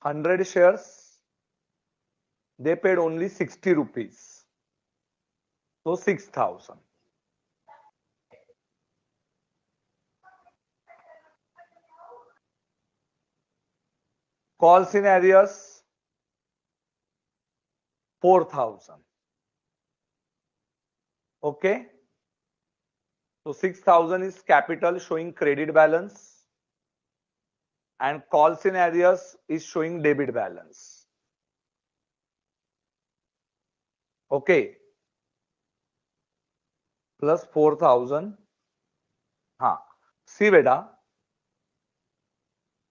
100 shares, they paid only 60 rupees. So 6,000. Calls in arrears, 4,000. Okay. So 6,000 is capital showing credit balance, and calls in arrears is showing debit balance. Okay. Plus 4,000. See beta.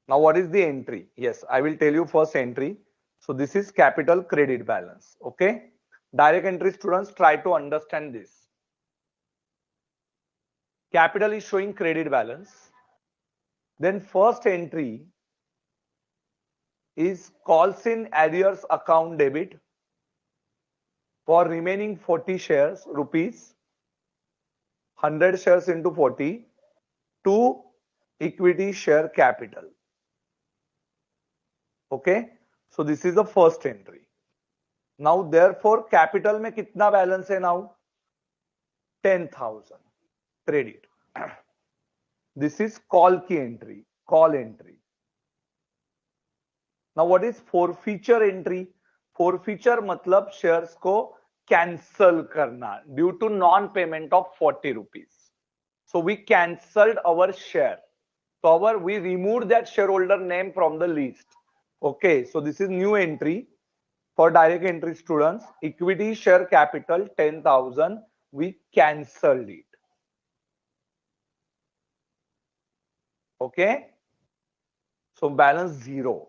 Now what is the entry? Yes, I will tell you first entry. So this is capital credit balance. Okay. Direct entry students, try to understand this. Capital is showing credit balance. Then first entry is calls in arrears account debit for remaining 40 shares rupees, 100 shares into 40 to equity share capital. Okay. So this is the first entry. Now therefore capital में कितना balance है now? 10,000 credit. This is call की entry, call entry. Now what is forfeiture entry? Forfeiture मतलब shares को cancel करना due to non-payment of 40 rupees. So we cancelled our share. So we removed that shareholder name from the list. Okay, so this is new entry for direct entry students. Equity share capital 10,000. We cancelled it. Okay, so balance 0.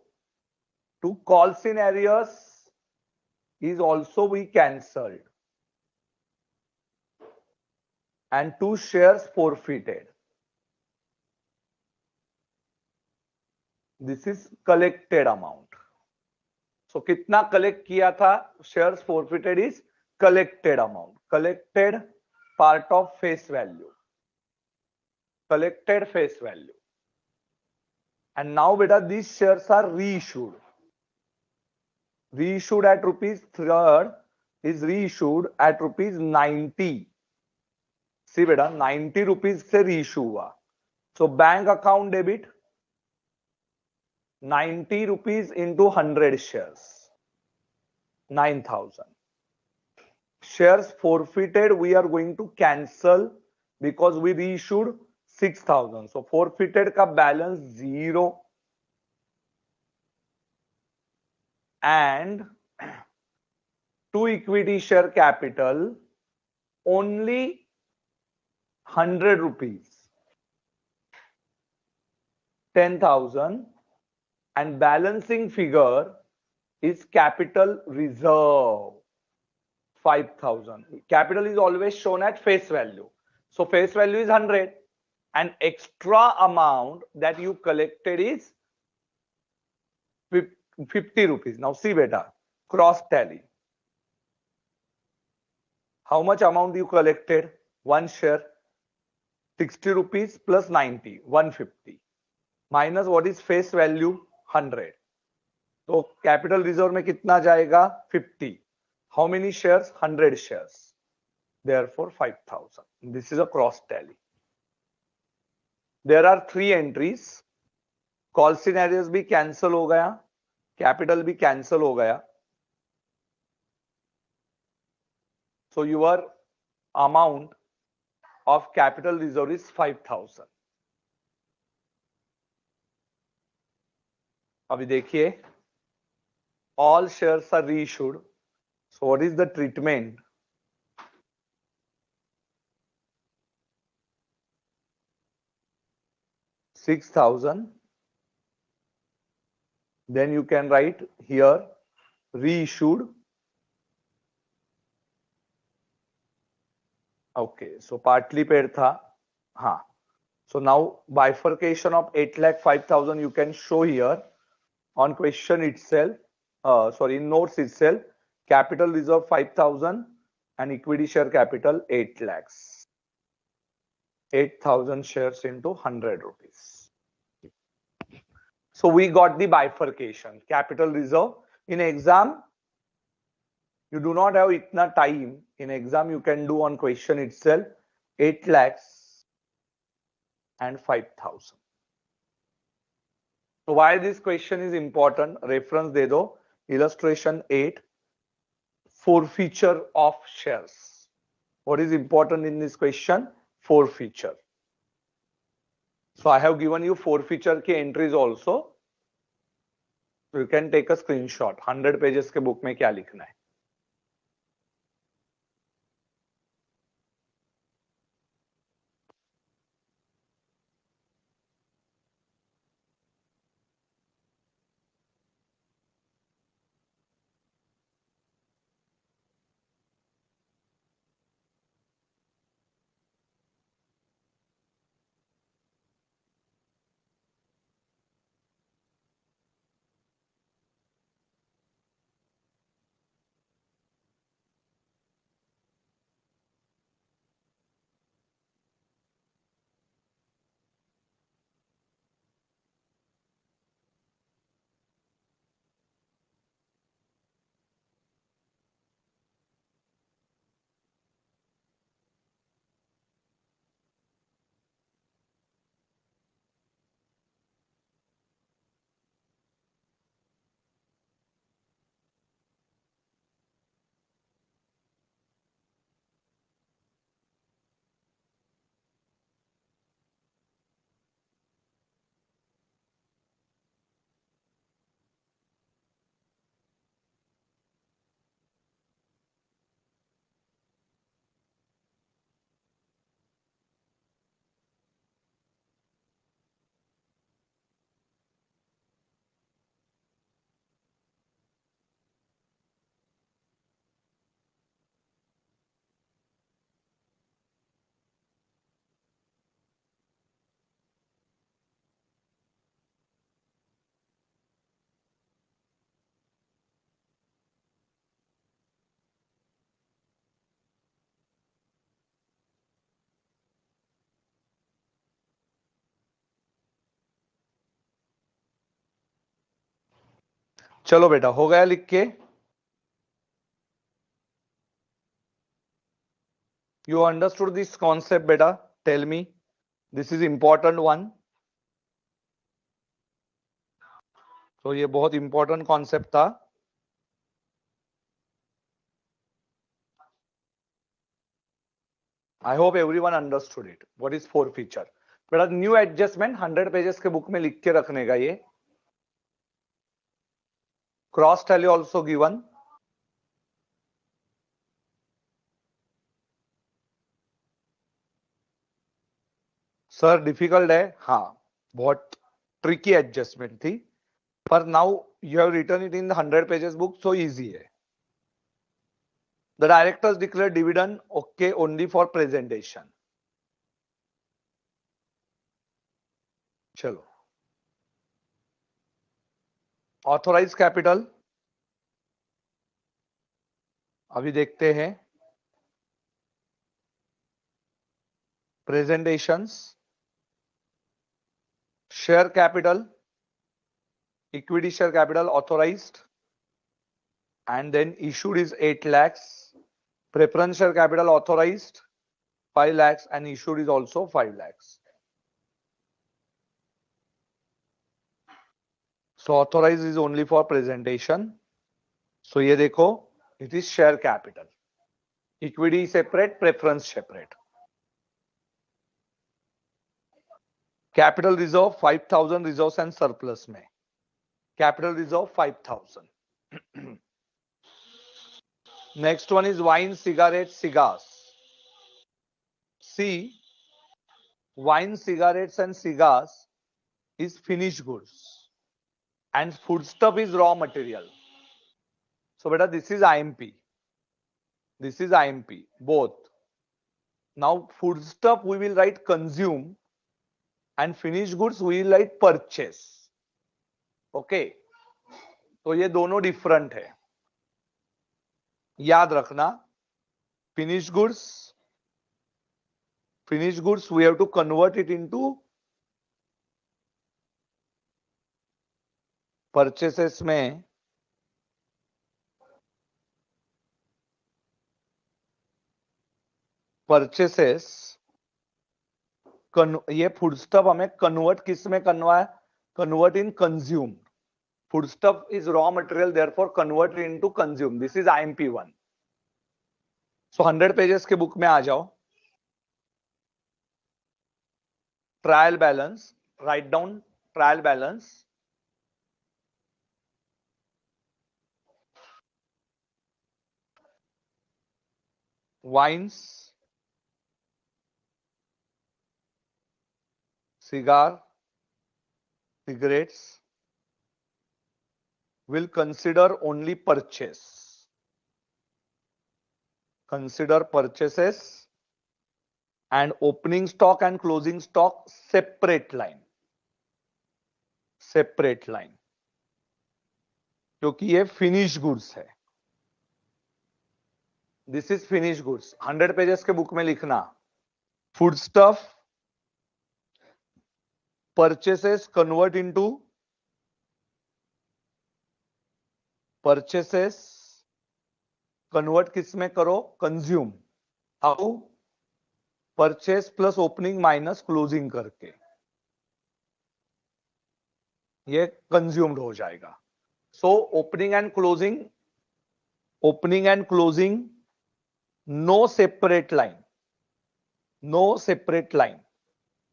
To calls in arrears is also we cancelled, and 2 shares forfeited. This is collected amount. So कितना collect किया था? Shares forfeited is collected amount. Collected part of face value. Collected face value. And now beta these shares are reissued. Reissued at rupees 3rd is reissued at rupees 90. See beta 90 rupees से reissue हुआ. So bank account debit 90 rupees into 100 shares, 9,000. Shares forfeited we are going to cancel because we reissued 6,000. So forfeited का balance 0 and to equity share capital only 100 rupees, 10,000, and balancing figure is capital reserve 5,000. Capital is always shown at face value. So face value is 100 and extra amount that you collected is 50 rupees. Now see beta, cross tally. How much amount you collected? One share, 60 rupees plus 90, 150. Minus what is face value? 100. So capital reserve में कितना जाएगा? 50. How many shares? 100 shares. Therefore 5,000. This is a cross tally. There are 3 entries. Call scenarios भी cancel हो गया, capital भी cancel हो गया. So your amount of capital reserve is 5,000. अभी देखिए, all shares are reissued. So what is the treatment? $6,000 then you can write here reissued. Okay, so partly paid tha. हाँ. So now bifurcation of 8,05,000 you can show here on question itself. Sorry, in notes itself. Capital reserve 5,000 and equity share capital 8 lakhs. 8,000 shares into 100 rupees. So we got the bifurcation. Capital reserve. In exam, you do not have itna time. In exam, you can do on question itself 8 lakhs and 5,000. So why this question is important? Reference de do. Illustration 8. Forfeiture of shares. What is important in this question? Forfeiture. So I have given you forfeiture के entries also. So you can take a screenshot. 100 pages के book में क्या लिखना है? चलो बेटा हो गया लिख के. You understood this concept beta? Tell me. This is important one. तो ये बहुत important concept था. I hope everyone understood it. What is forfeiture? बेटा न्यू एडजस्टमेंट 100 पेजेस के बुक में लिख के रखने का ये. Cross tally also given. Sir difficult है. हाँ बहुत ट्रिकी एडजस्टमेंट थी. पर now you have written it in the 100 pages book, so easy है. The directors declare dividend okay only for presentation. चलो. Authorized capital अभी देखते हैं. Presentations, share capital, equity share capital authorized, and then issued is 8 lakhs. Preference share capital authorized 5 lakhs and issued is also 5 lakhs. So authorized is only for presentation. So ये देखो, it is share capital. Equity separate, preference separate. Capital reserve 5,000 reserves and surplus में. Capital reserve 5,000. Next one is wine, cigarettes, cigars. See, wine, cigarettes and cigars is finished goods. and foodstuff is raw material. So beta, this is IMP. This is IMP, both. Now foodstuff we will write consume and finished goods we will write purchase. Okay तो ये दोनों different है, याद रखना. Finish goods we have to convert it into purchases में purchases ये foodstuff हमें convert किस में करना है? Convert in consume. Foodstuff is raw material, therefore convert into consume. This is IMP1. So 100 pages के बुक में आ जाओ. Trial balance, write down trial balance. Wines, cigar, cigarettes will consider only purchase. Consider purchases and opening stock and closing stock separate line. Separate line. क्योंकि ये finish goods है. This is finish goods. 100 pages के book में लिखना. Food stuff purchases convert into purchases convert किस में करो? Consume. How? Purchase plus opening minus closing करके ये कंज्यूम्ड हो जाएगा. So opening and closing no separate line, no separate line,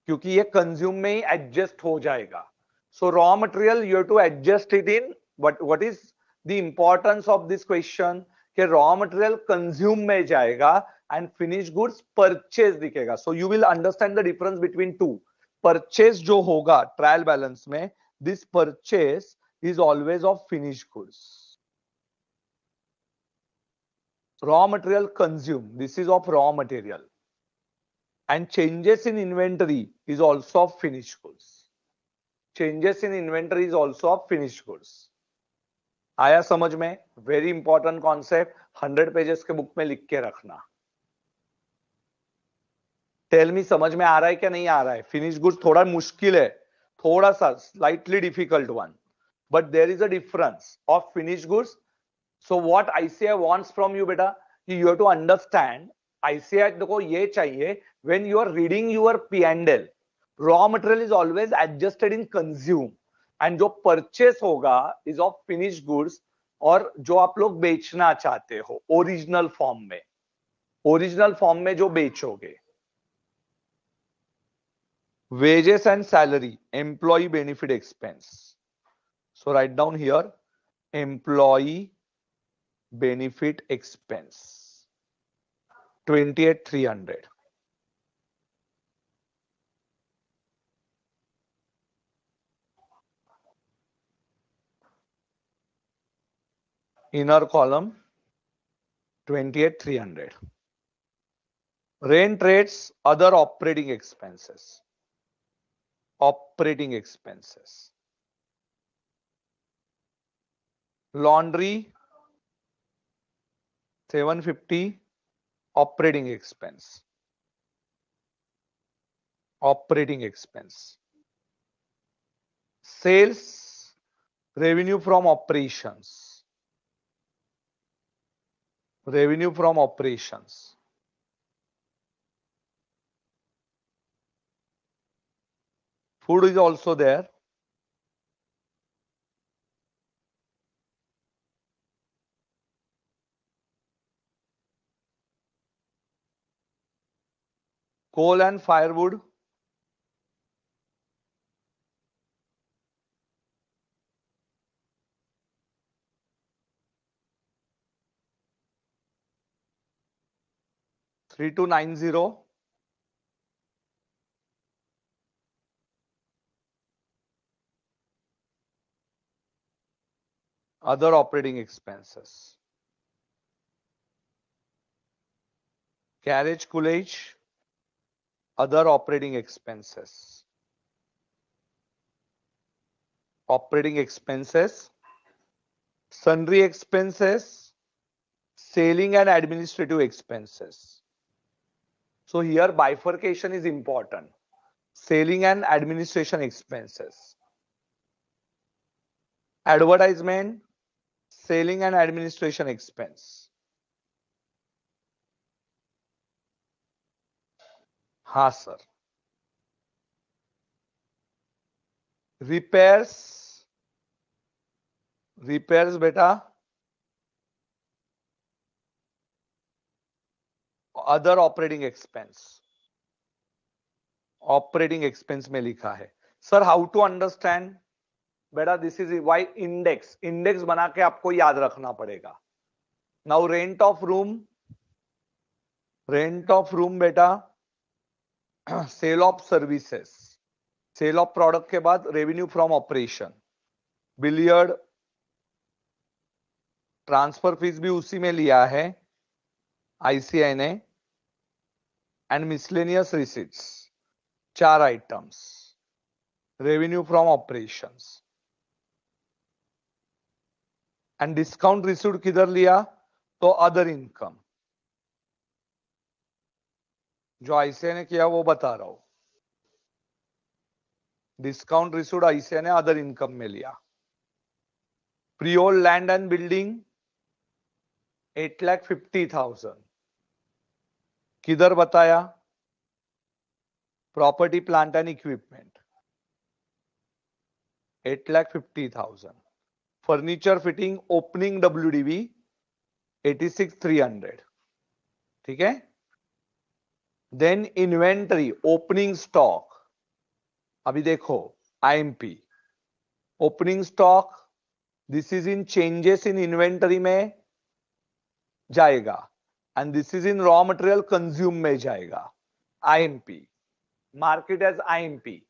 क्योंकि ये कंज्यूम में ही एडजस्ट हो जाएगा. So raw material you have to adjust it in. What is the importance of this question? कि रॉ मटेरियल कंज्यूम में जाएगा and finish goods purchase दिखेगा. So you will understand the difference between two. Purchase जो होगा trial balance में, this purchase is always of finish goods. Raw material consume, this is of raw material. And changes in inventory is also of finished goods. Changes in inventory is also of finished goods. आया समझ में? Very important concept. 100 pages के book में लिख के रखना. Tell me समझ में आ रहा है क्या नहीं आ रहा है? फिनिश गुड्स थोड़ा मुश्किल है, थोड़ा सा slightly difficult one, but there is a difference of finish goods. So what ICAI wants from you बेटा, you have to understand. ICAI देखो ये चाहिए, when you are reading your P&L, raw material is always adjusted in consume, and जो purchase होगा is of finished goods, और जो आप लोग बेचना चाहते हो ओरिजिनल फॉर्म में जो बेचोगे. wages and salary, employee benefit expense. So write down here employee benefit expense 28,300. Inner column 28,300. Rent rates, other operating expenses. Laundry 750, operating expense. Sales, revenue from operations. Food is also there. Coal and firewood. $3,290. other operating expenses. Carriage coolage, other operating expenses. Operating expenses, sundry expenses, selling and administrative expenses. So here bifurcation is important. Selling and administration expenses. Advertisement, selling and administration expense. हाँ sir. Repairs, repairs बेटा, other operating expense. Operating expense में लिखा है. Sir how to understand बेटा, this is why index. Index बना के आपको याद रखना पड़ेगा. Now rent of room, rent of room बेटा, sale of services, sale of product के बाद revenue from operation, billiard transfer fees भी उसी में लिया है आईसीआई ने, and miscellaneous receipts. 4 items. Revenue from operations and discount received किधर लिया, तो अदर इनकम. जो आईसीआई ने किया वो बता रहा हूं. डिस्काउंट रिसीव्ड आईसीआई ने अदर इनकम में लिया. प्रीओल्ड लैंड एंड बिल्डिंग 8,50,000 किधर बताया, property plant and equipment 8,50,000. Furniture fitting opening WDV 86,300. ठीक है. देन इन्वेंटरी ओपनिंग स्टॉक, अभी देखो IMP opening stock, this is in changes in inventory में जाएगा, and this is in raw material consume में जाएगा. IMP market as IMP,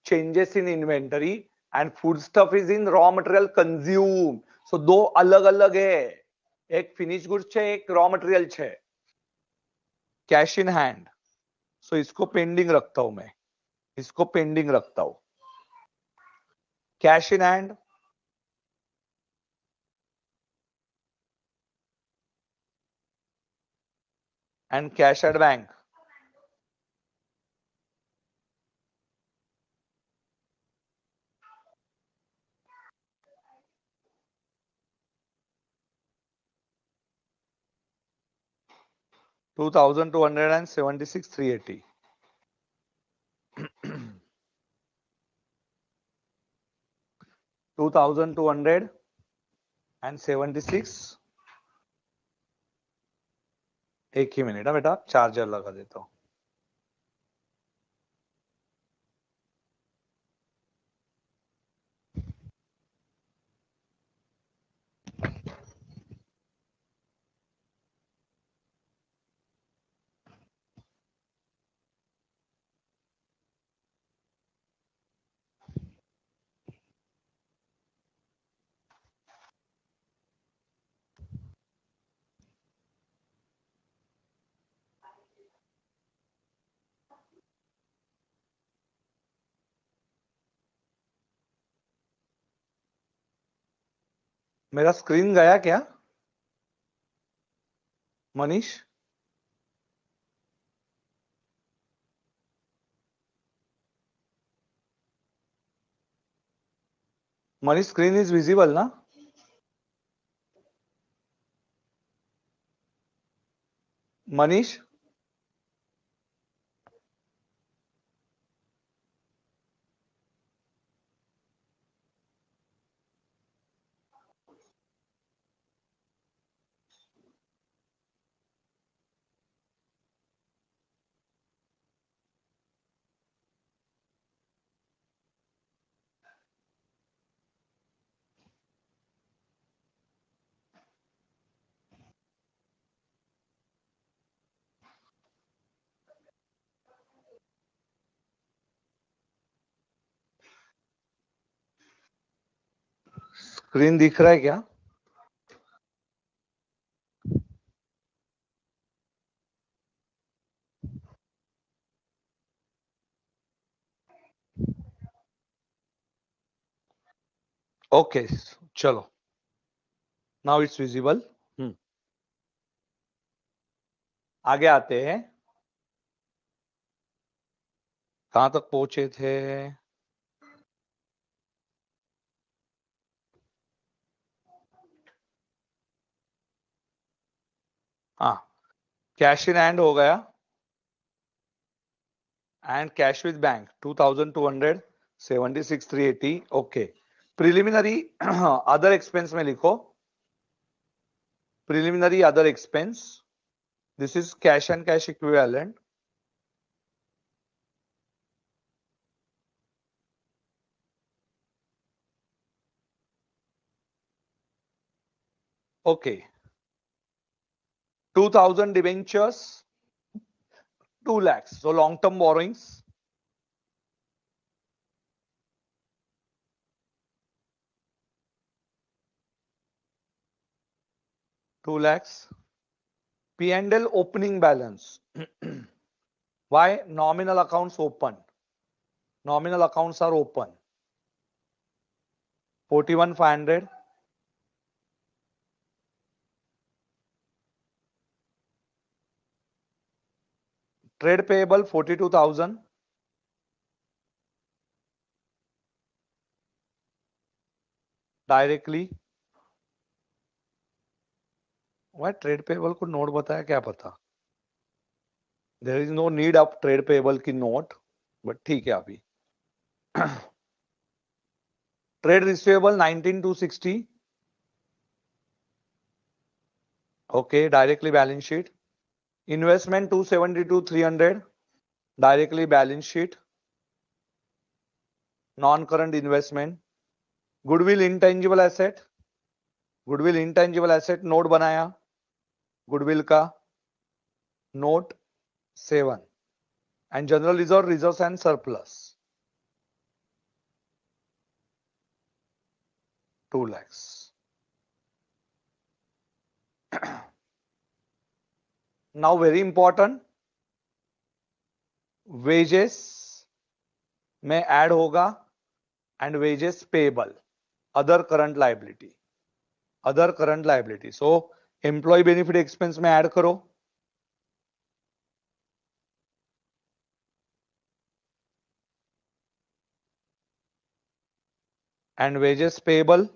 changes in inventory, and food stuff is in raw material consume. So दो अलग अलग है, एक finish goods है, एक रॉ मटेरियल है. कैश इन हैंड, सो इसको पेंडिंग रखता हूं मैं, इसको पेंडिंग रखता हूं. Cash in hand, and cash at bank. $2,276,380. 2,276. एक ही मिनट है बेटा, चार्जर लगा देता हूं. मेरा स्क्रीन गया क्या Manish? Manish screen is visible ना? मनीष स्क्रीन दिख रहा है क्या? ओके चलो, नाउ इट्स विजिबल। आगे आते हैं, कहां तक पहुंचे थे? हाँ, कैश इन हैंड हो गया and cash with bank 2200, 76,380। Okay, preliminary other expense में लिखो, preliminary other expense, this is cash and cash equivalent. Okay, 2000 debentures, 2 lakhs, so long term borrowings, two lakhs. P&L opening balance. Why? Nominal accounts open. Nominal accounts are open. 41,500. Trade payable 42,000. Directly. Why trade payable को note बताया, क्या पता? There is no need of trade payable की note, but ठीक है अभी. Trade receivable 19,260. Okay, directly balance sheet. Investment 272,300. Directly balance sheet. Non-current investment. Goodwill intangible asset. Goodwill intangible asset note बनाया, goodwill का note 7 and general reserve, reserves and surplus 2 lakhs. Now very important, wages में add होगा and wages payable, other current liability, other current liability. So employ benefit expense में add करो, and wages payable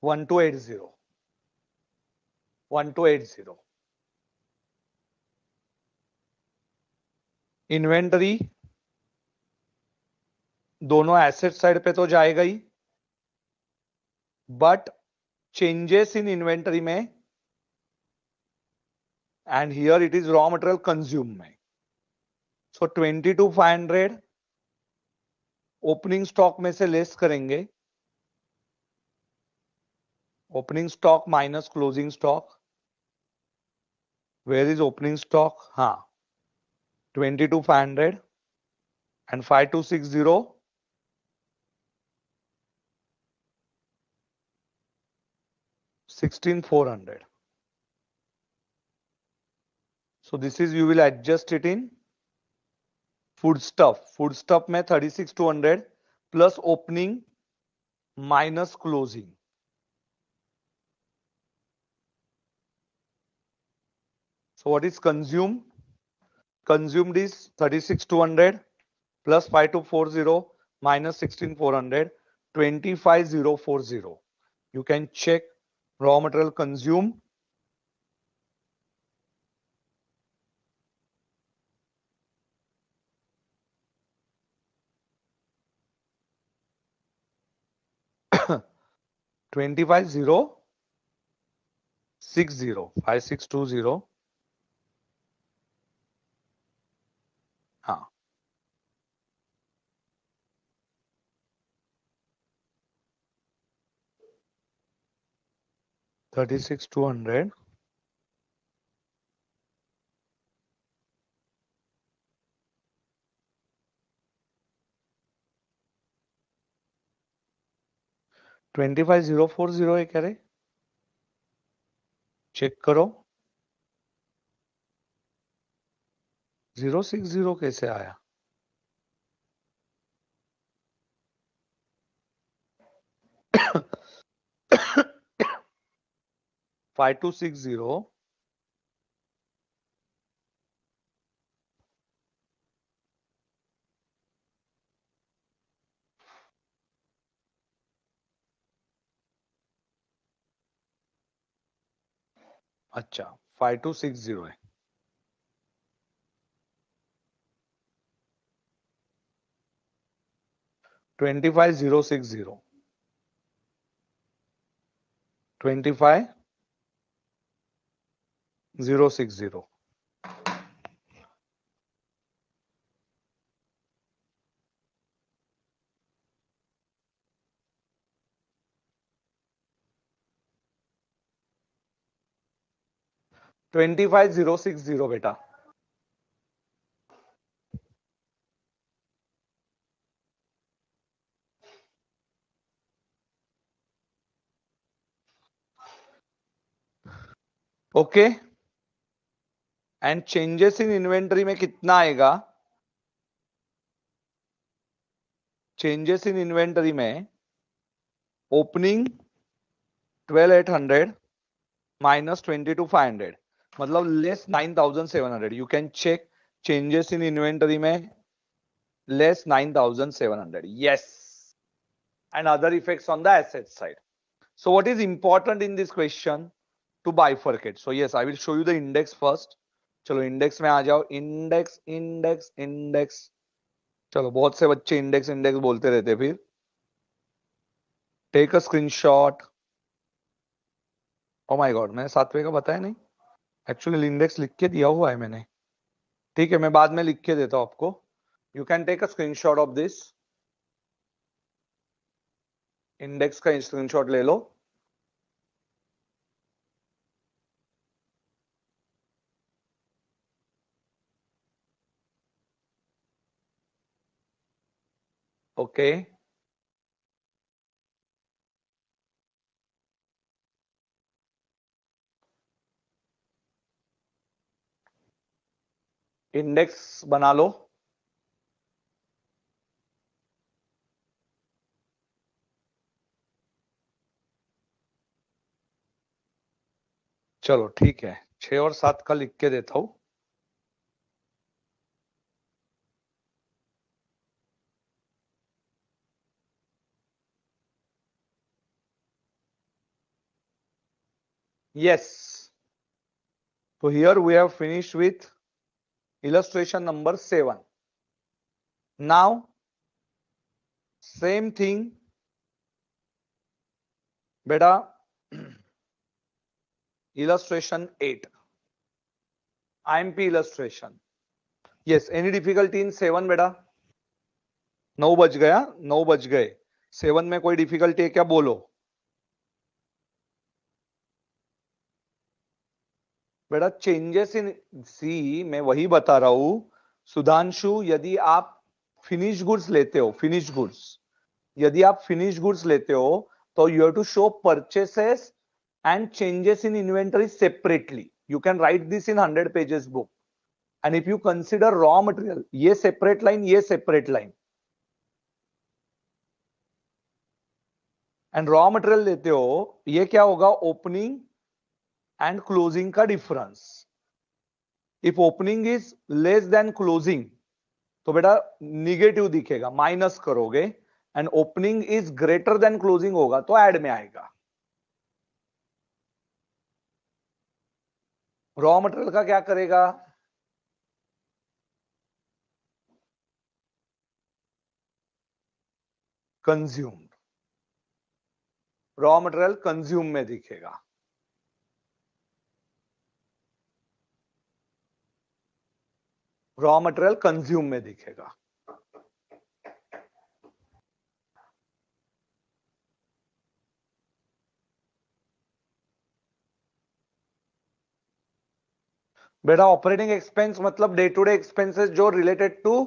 1280, 1280. Inventory दोनों asset side पे तो जाएगा ही, but changes in inventory में and here it is raw material consume में. सो 22,500 opening stock में से लेस करेंगे, opening stock minus closing stock. Where is opening stock? हाँ, 22,500 and 5260 16,400. So this is, you will adjust it in food stuff. Food stuff में 36,200 plus opening minus closing. So what is consumed? Consumed is 36,200 plus 5240 minus 16,400, 25,040. You can check raw material consumed. Twenty-five zero 60 5620. हाँ, 36,200 25,040 है कह रहे, check करो. 060 कैसे आया? 5260 अच्छा 5260 है 25060 25060 25060 बेटा okay and changes in inventory में कितना आएगा चेंजेस इन इन्वेंटरी में ओपनिंग 12800 minus 22,500 मतलब less 9,700 you can check changes in inventory में less 9,700 yes and other effects on the asset side. So what is important in this question to bifurcate? So yes, I will show you the index first. चलो index में आ जाओ index index index चलो बहुत से बच्चे index index बोलते रहते फिर take a screenshot oh my god मैंने 7वें का बताया नहीं एक्चुअली इंडेक्स लिख के दिया हुआ है मैंने ठीक है मैं बाद में लिख के देता हूं आपको you can take a screenshot of this index का स्क्रीनशॉट ले लो ओके इंडेक्स बना लो चलो ठीक है 6 और 7 का लिख के देता हूं yes so here we have finished with illustration number 7 now same thing बेटा illustration 8 IMP illustration yes any difficulty in 7 बेटा 9 बज गया 9 बज गए 7 में कोई डिफिकल्टी है क्या बोलो बेटा चेंजेस इन सी मैं वही बता रहा हूं सुधांशु यदि आप फिनिश गुड्स लेते हो फिनिश गुड्स यदि आप फिनिश गुड्स लेते हो तो you have to show purchases and changes in inventory separately you can write this in 100 pages book and if you consider raw material ये सेपरेट लाइन ये separate line and raw material लेते हो ये क्या होगा ओपनिंग एंड क्लोजिंग का difference if opening is less than closing तो बेटा निगेटिव दिखेगा माइनस करोगे and opening is greater than closing होगा तो ऐड में आएगा रॉ मटेरियल का क्या करेगा कंज्यूम रॉ मटेरियल कंज्यूम में दिखेगा रॉ मटेरियल कंज्यूम में दिखेगा बेटा ऑपरेटिंग एक्सपेंस मतलब डे टू डे एक्सपेंसेस जो रिलेटेड टू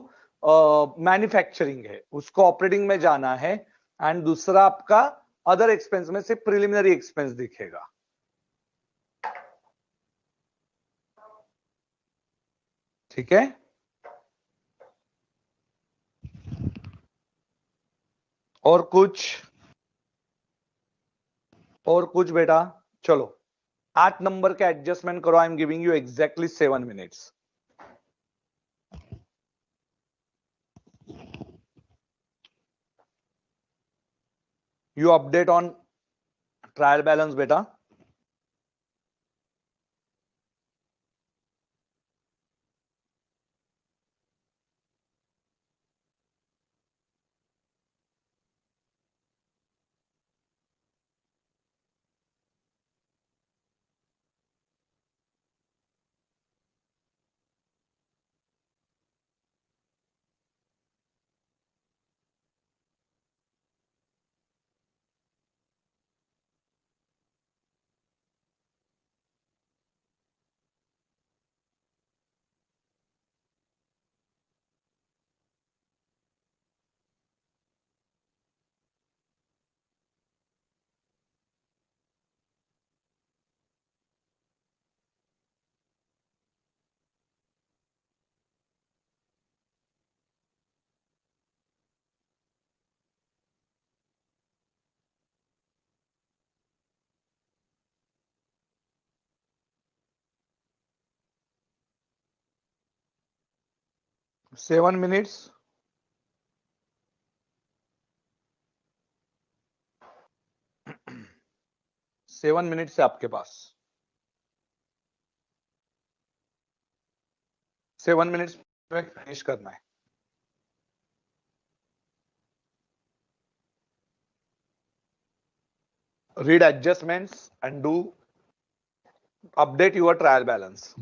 मैन्युफैक्चरिंग है उसको ऑपरेटिंग में जाना है एंड दूसरा आपका अदर एक्सपेंस में सिर्फ प्रिलिमिनरी एक्सपेंस दिखेगा ठीक है और कुछ बेटा चलो 8 नंबर का एडजस्टमेंट करो. I am giving you exactly 7 minutes. You update on trial balance beta. Seven minutes. 7 minutes है आपके पास. 7 minutes में फिनिश करना है. Read adjustments and do update your trial balance.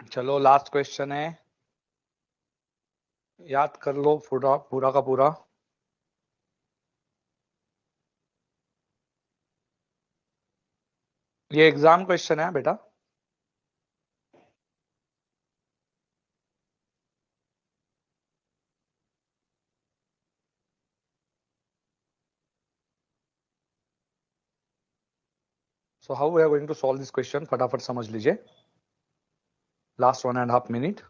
चलो लास्ट क्वेश्चन है, याद कर लो पूरा पूरा का पूरा। ये एग्जाम क्वेश्चन है बेटा। So how we are going to solve this question, फटाफट समझ लीजिए, लास्ट 1.5 मिनट।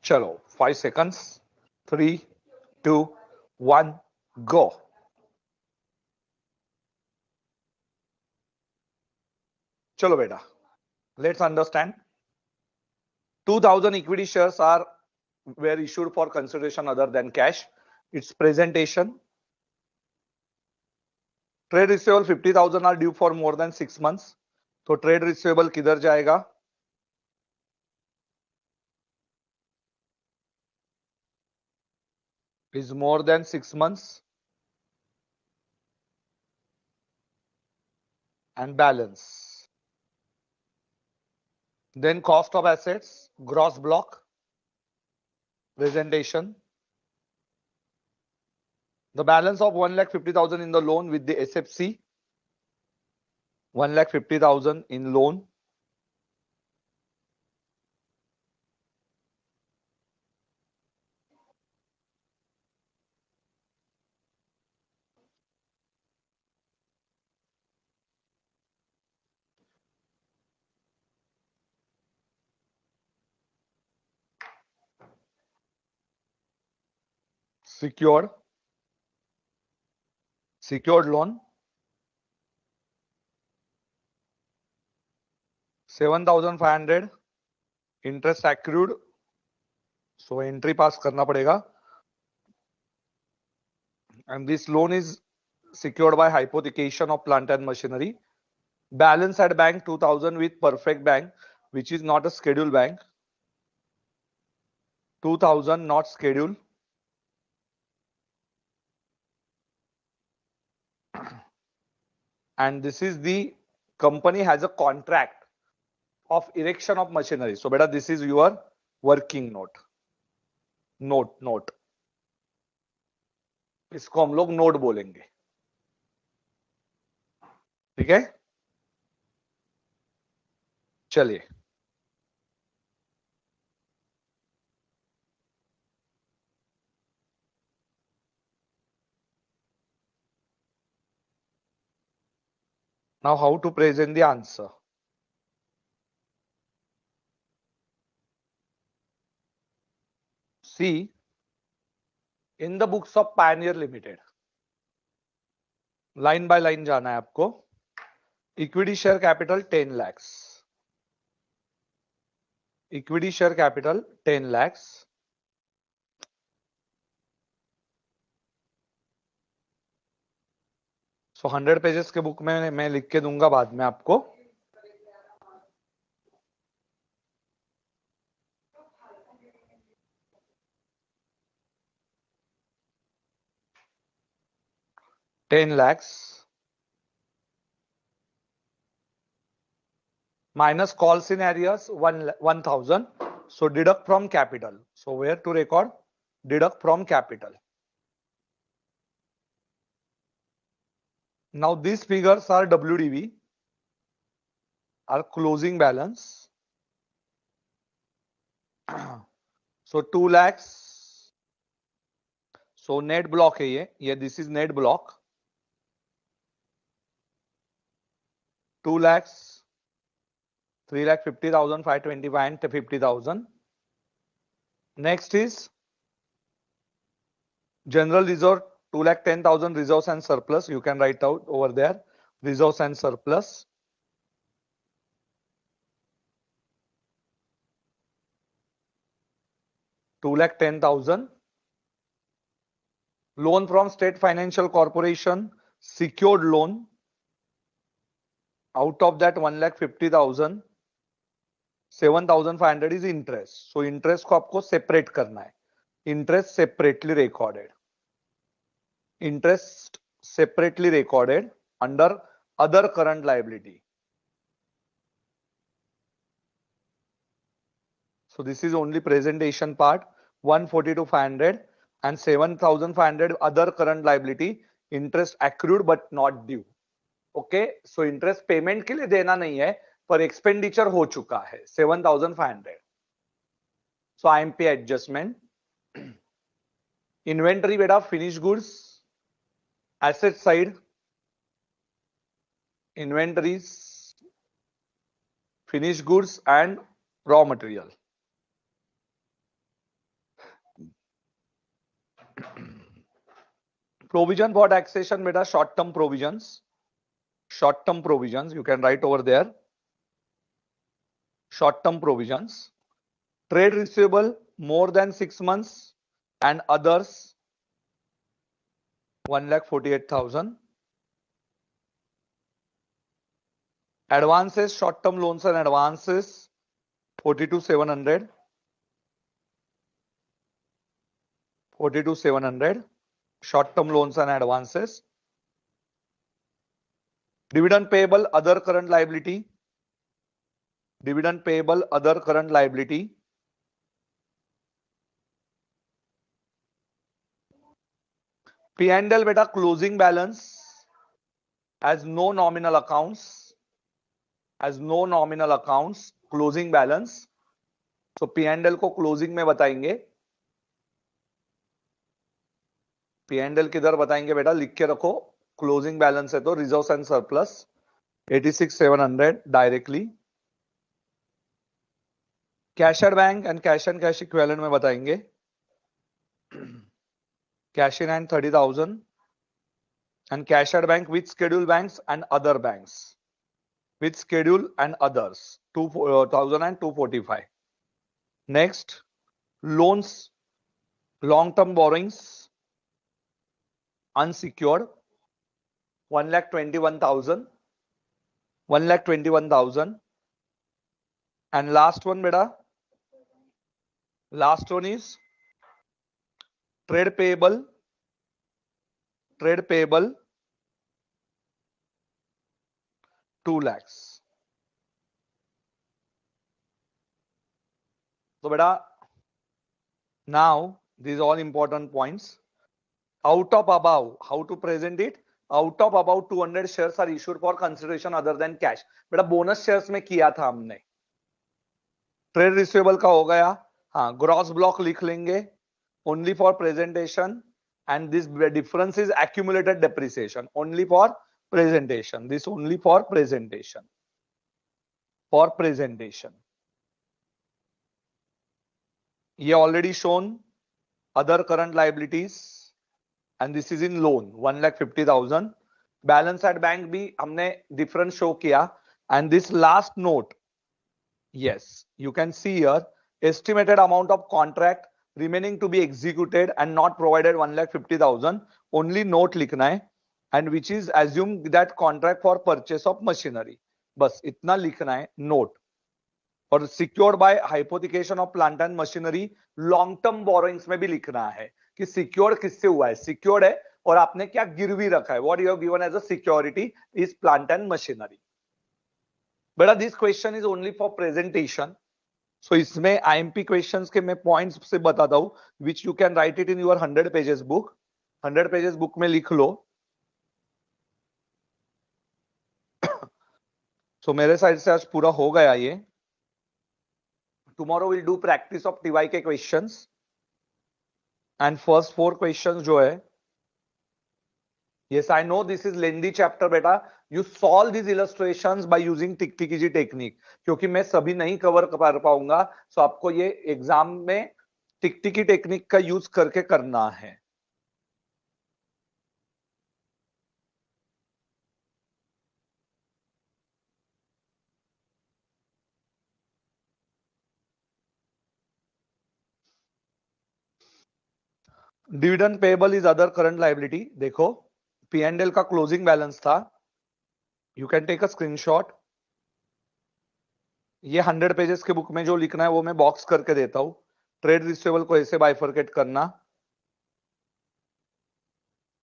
चलो 5 सेकंड्स, 3, 2, 1, गो। चलो बेटा, let's understand. 2000 equity shares are were issued for consideration other than cash. Its presentation. Trade receivable 50,000 are due for more than 6 months. तो trade receivable किधर जाएगा? Is more than 6 months and balance. Then cost of assets, gross block, presentation. The balance of 1,50,000 in the loan with the SFC. 1,50,000 in loan. Secured loan. 7,500 interest accrued. So entry pass करना पड़ेगा. And this loan is secured by hypothecation of plant and machinery. Balance at bank 2,000 with Perfect Bank, which is not a scheduled bank. 2,000 not scheduled. And this is the company has a contract of erection of machinery. So beta, this is your working note. Note इसको हम लोग note बोलेंगे, ठीक है? चलिए, now how to present the answer. See, in the books of Pioneer Limited, line by line जाना है आपको. Equity share capital 10 lakhs. Equity share capital 10 lakhs. सो 100 पेजेस के बुक में मैं लिख के दूंगा बाद में आपको. 10 lakhs minus calls in arrears 1,000. So deduct from capital. So where to record? Deduct from capital. Now these figures are WDV, our closing balance. So 2 lakhs. So net block है ये this is net block. 2 lakhs, 3,50,000, 525 and 50,000. Next is general reserve 2,10,000 reserves and surplus. You can write out over there reserves and surplus. $2,10,000. Loan from State Financial Corporation, secured loan. Out of that 1,50,000, 7,500 is interest. So interest को आपको separate करना है. Interest separately recorded. Interest separately recorded under other current liability. So this is only presentation part. 142,500 and 7,500 other current liability. Interest accrued but not due. Okay, so interest payment के लिए देना नहीं है, पर expenditure हो चुका है 7,500. So IMP adjustment. Inventory बेटा finished goods. Asset side. Inventories, finished goods and raw material. Provision for taxation beta, short term provisions. Short term provisions you can write over there. Short term provisions. Trade receivable more than 6 months and others 1,48,000. Advances, short term loans and advances 42,700. 42,700. Short term loans and advances. Dividend payable, other current liability. Dividend payable, other current liability. P&L beta closing balance as no nominal accounts. As no nominal accounts, closing balance. So P&L को closing में बताएंगे. P&L किधर बताएंगे बेटा, लिख के रखो. Closing balance है तो reserves and surplus 86,700 directly. Cash at bank and cash equivalent में बताएंगे. Cash in hand 30,000 and cash at bank with scheduled banks and other banks. With schedule and others 2,000 and 245. Next, loans, long term borrowings, unsecured 1,21,000. 1,21,000. And last one beta, last one is trade payable. Trade payable 2 lakhs. So beta, now these all important points. Out of above, how to present it? Out of above 200 shares are issued for consideration other than cash. बेटा bonus shares में किया था हमने. Trade receivable का हो गया. हाँ, gross block लिख लेंगे only for presentation, and this difference is accumulated depreciation only for presentation. This only for presentation. For presentation. ये already shown other current liabilities. And this is in loan 1,50,000. Balance at bank भी हमने difference show किया. And this last note, yes, you can see here estimated amount of contract remaining to be executed and not provided 1,50,000. Only note लिखना है, and which is assumed that contract for purchase of machinery. बस इतना लिखना है note. और secured by hypothecation of plant and machinery long term borrowings में भी लिखना है कि सिक्योर्ड किससे हुआ है. सिक्योर्ड है और आपने क्या गिरवी रखा है, what you have given as a security is plant and machinery. बेटा this question is only for presentation, so इसमें आईएमपी क्वेश्चंस के मैं पॉइंट्स से बताता हूं which you can write it in your 100 pages book. 100 pages book में लिख लो। सो मेरे साइड से आज पूरा हो गया ये। Tomorrow will do practice of TY के क्वेश्चंस एंड फर्स्ट 4 क्वेश्चंस जो है, yes I know this is lengthy chapter बेटा, you solve these illustrations by using tick tick easy technique, क्योंकि मैं सभी नहीं कवर कर पाऊंगा, सो आपको ये एग्जाम में टिक टिक टेक्निक का यूज करके करना है। Dividend payable is other current liability. देखो पीएनएल का क्लोजिंग बैलेंस था, you can take a screenshot. ये 100 पेजेस के बुक में जो लिखना है वो मैं बॉक्स करके देता हूं। ट्रेड रिसीवेबल को ऐसे बाइफरकेट करना,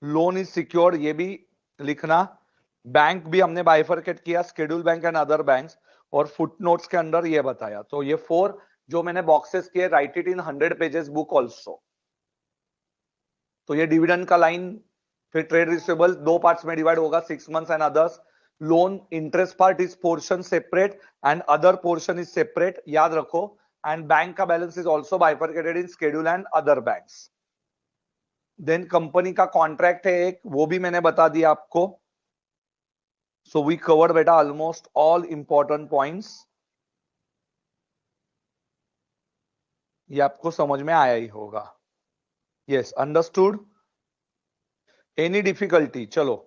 लोन इज सिक्योर्ड ये भी लिखना, बैंक भी हमने बाइफरकेट किया, schedule bank and other banks, और फुटनोट्स के अंदर ये बताया। तो ये 4 जो मैंने बॉक्सेस किए, write it in 100 pages book also. तो ये डिविडेंड का लाइन, फिर ट्रेड रिसीवेबल 2 पार्ट्स में डिवाइड होगा, 6 months and others. Loan interest part is portion separate and other portion is separate, याद रखो। एंड बैंक का balance is also bifurcated in schedule and other banks. Then company का contract है एक, वो भी मैंने बता दिया आपको। सो वी कवर्ड बेटा ऑलमोस्ट ऑल इंपॉर्टेंट पॉइंट्स। ये आपको समझ में आया ही होगा। Yes understood. Any difficulty? चलो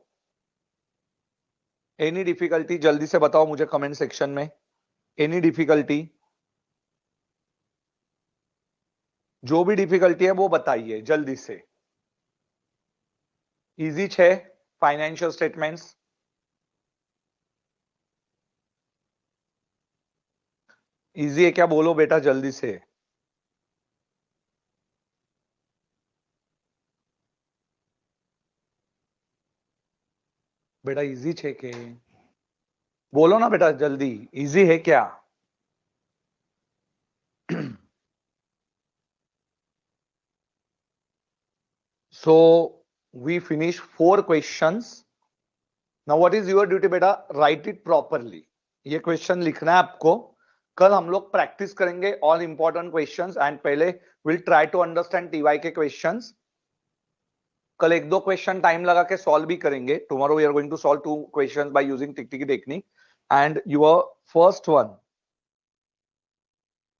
एनी डिफिकल्टी जल्दी से बताओ मुझे कमेंट सेक्शन में। एनी डिफिकल्टी, जो भी डिफिकल्टी है वो बताइए जल्दी से। इजी है फाइनेंशियल स्टेटमेंट्स? इजी है क्या, बोलो बेटा जल्दी से। बेटा इजी है के, बोलो ना बेटा जल्दी, इजी है क्या? So we finish 4 questions. Now what is your duty बेटा? Write it properly. ये क्वेश्चन लिखना है आपको। कल हम लोग प्रैक्टिस करेंगे ऑल इंपॉर्टेंट क्वेश्चंस एंड पहले will try to understand TY के क्वेश्चंस। कल 1-2 क्वेश्चन टाइम लगा के सॉल्व भी करेंगे। Tomorrow we are going to solve 2 questions by using tick tick technique and your first one.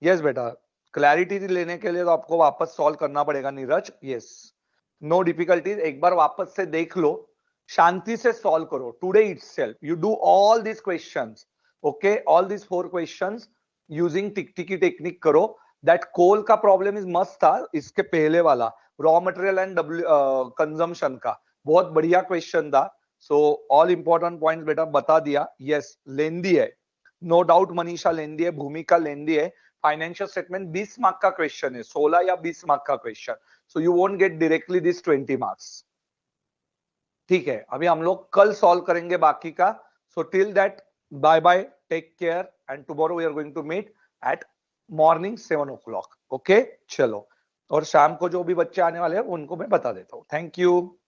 Yes बेटा, clarity लेने के लिए तो आपको वापस सॉल्व करना पड़ेगा नीरज। यस नो डिफिकल्टीज, एक बार वापस से देख लो, शांति से सॉल्व करो। Today itself you do all this questions, okay, all this 4 questions using tick tiki technique करो। दैट कोल का प्रॉब्लम इज मस्त था, इसके पहले वाला रॉ मटेरियल एंड कंजम्पशन का बहुत बढ़िया क्वेश्चन था। सो ऑल इंपॉर्टेंट पॉइंट्स बेटा बता दिया। यस लेंदी है, नो डाउट मनीषा लेंदी है, भूमिका लेंदी है। फाइनेंशियल स्टेटमेंट 20 मार्क का क्वेश्चन है, 16 या 20 मार्क का question. So you won't get directly this 20 marks. ठीक है, अभी हम लोग कल सॉल्व करेंगे बाकी का। So till that bye bye, take care and tomorrow we are going to meet at morning 7 o'clock। Okay चलो, और शाम को जो भी बच्चे आने वाले हैं उनको मैं बता देता हूँ। Thank you.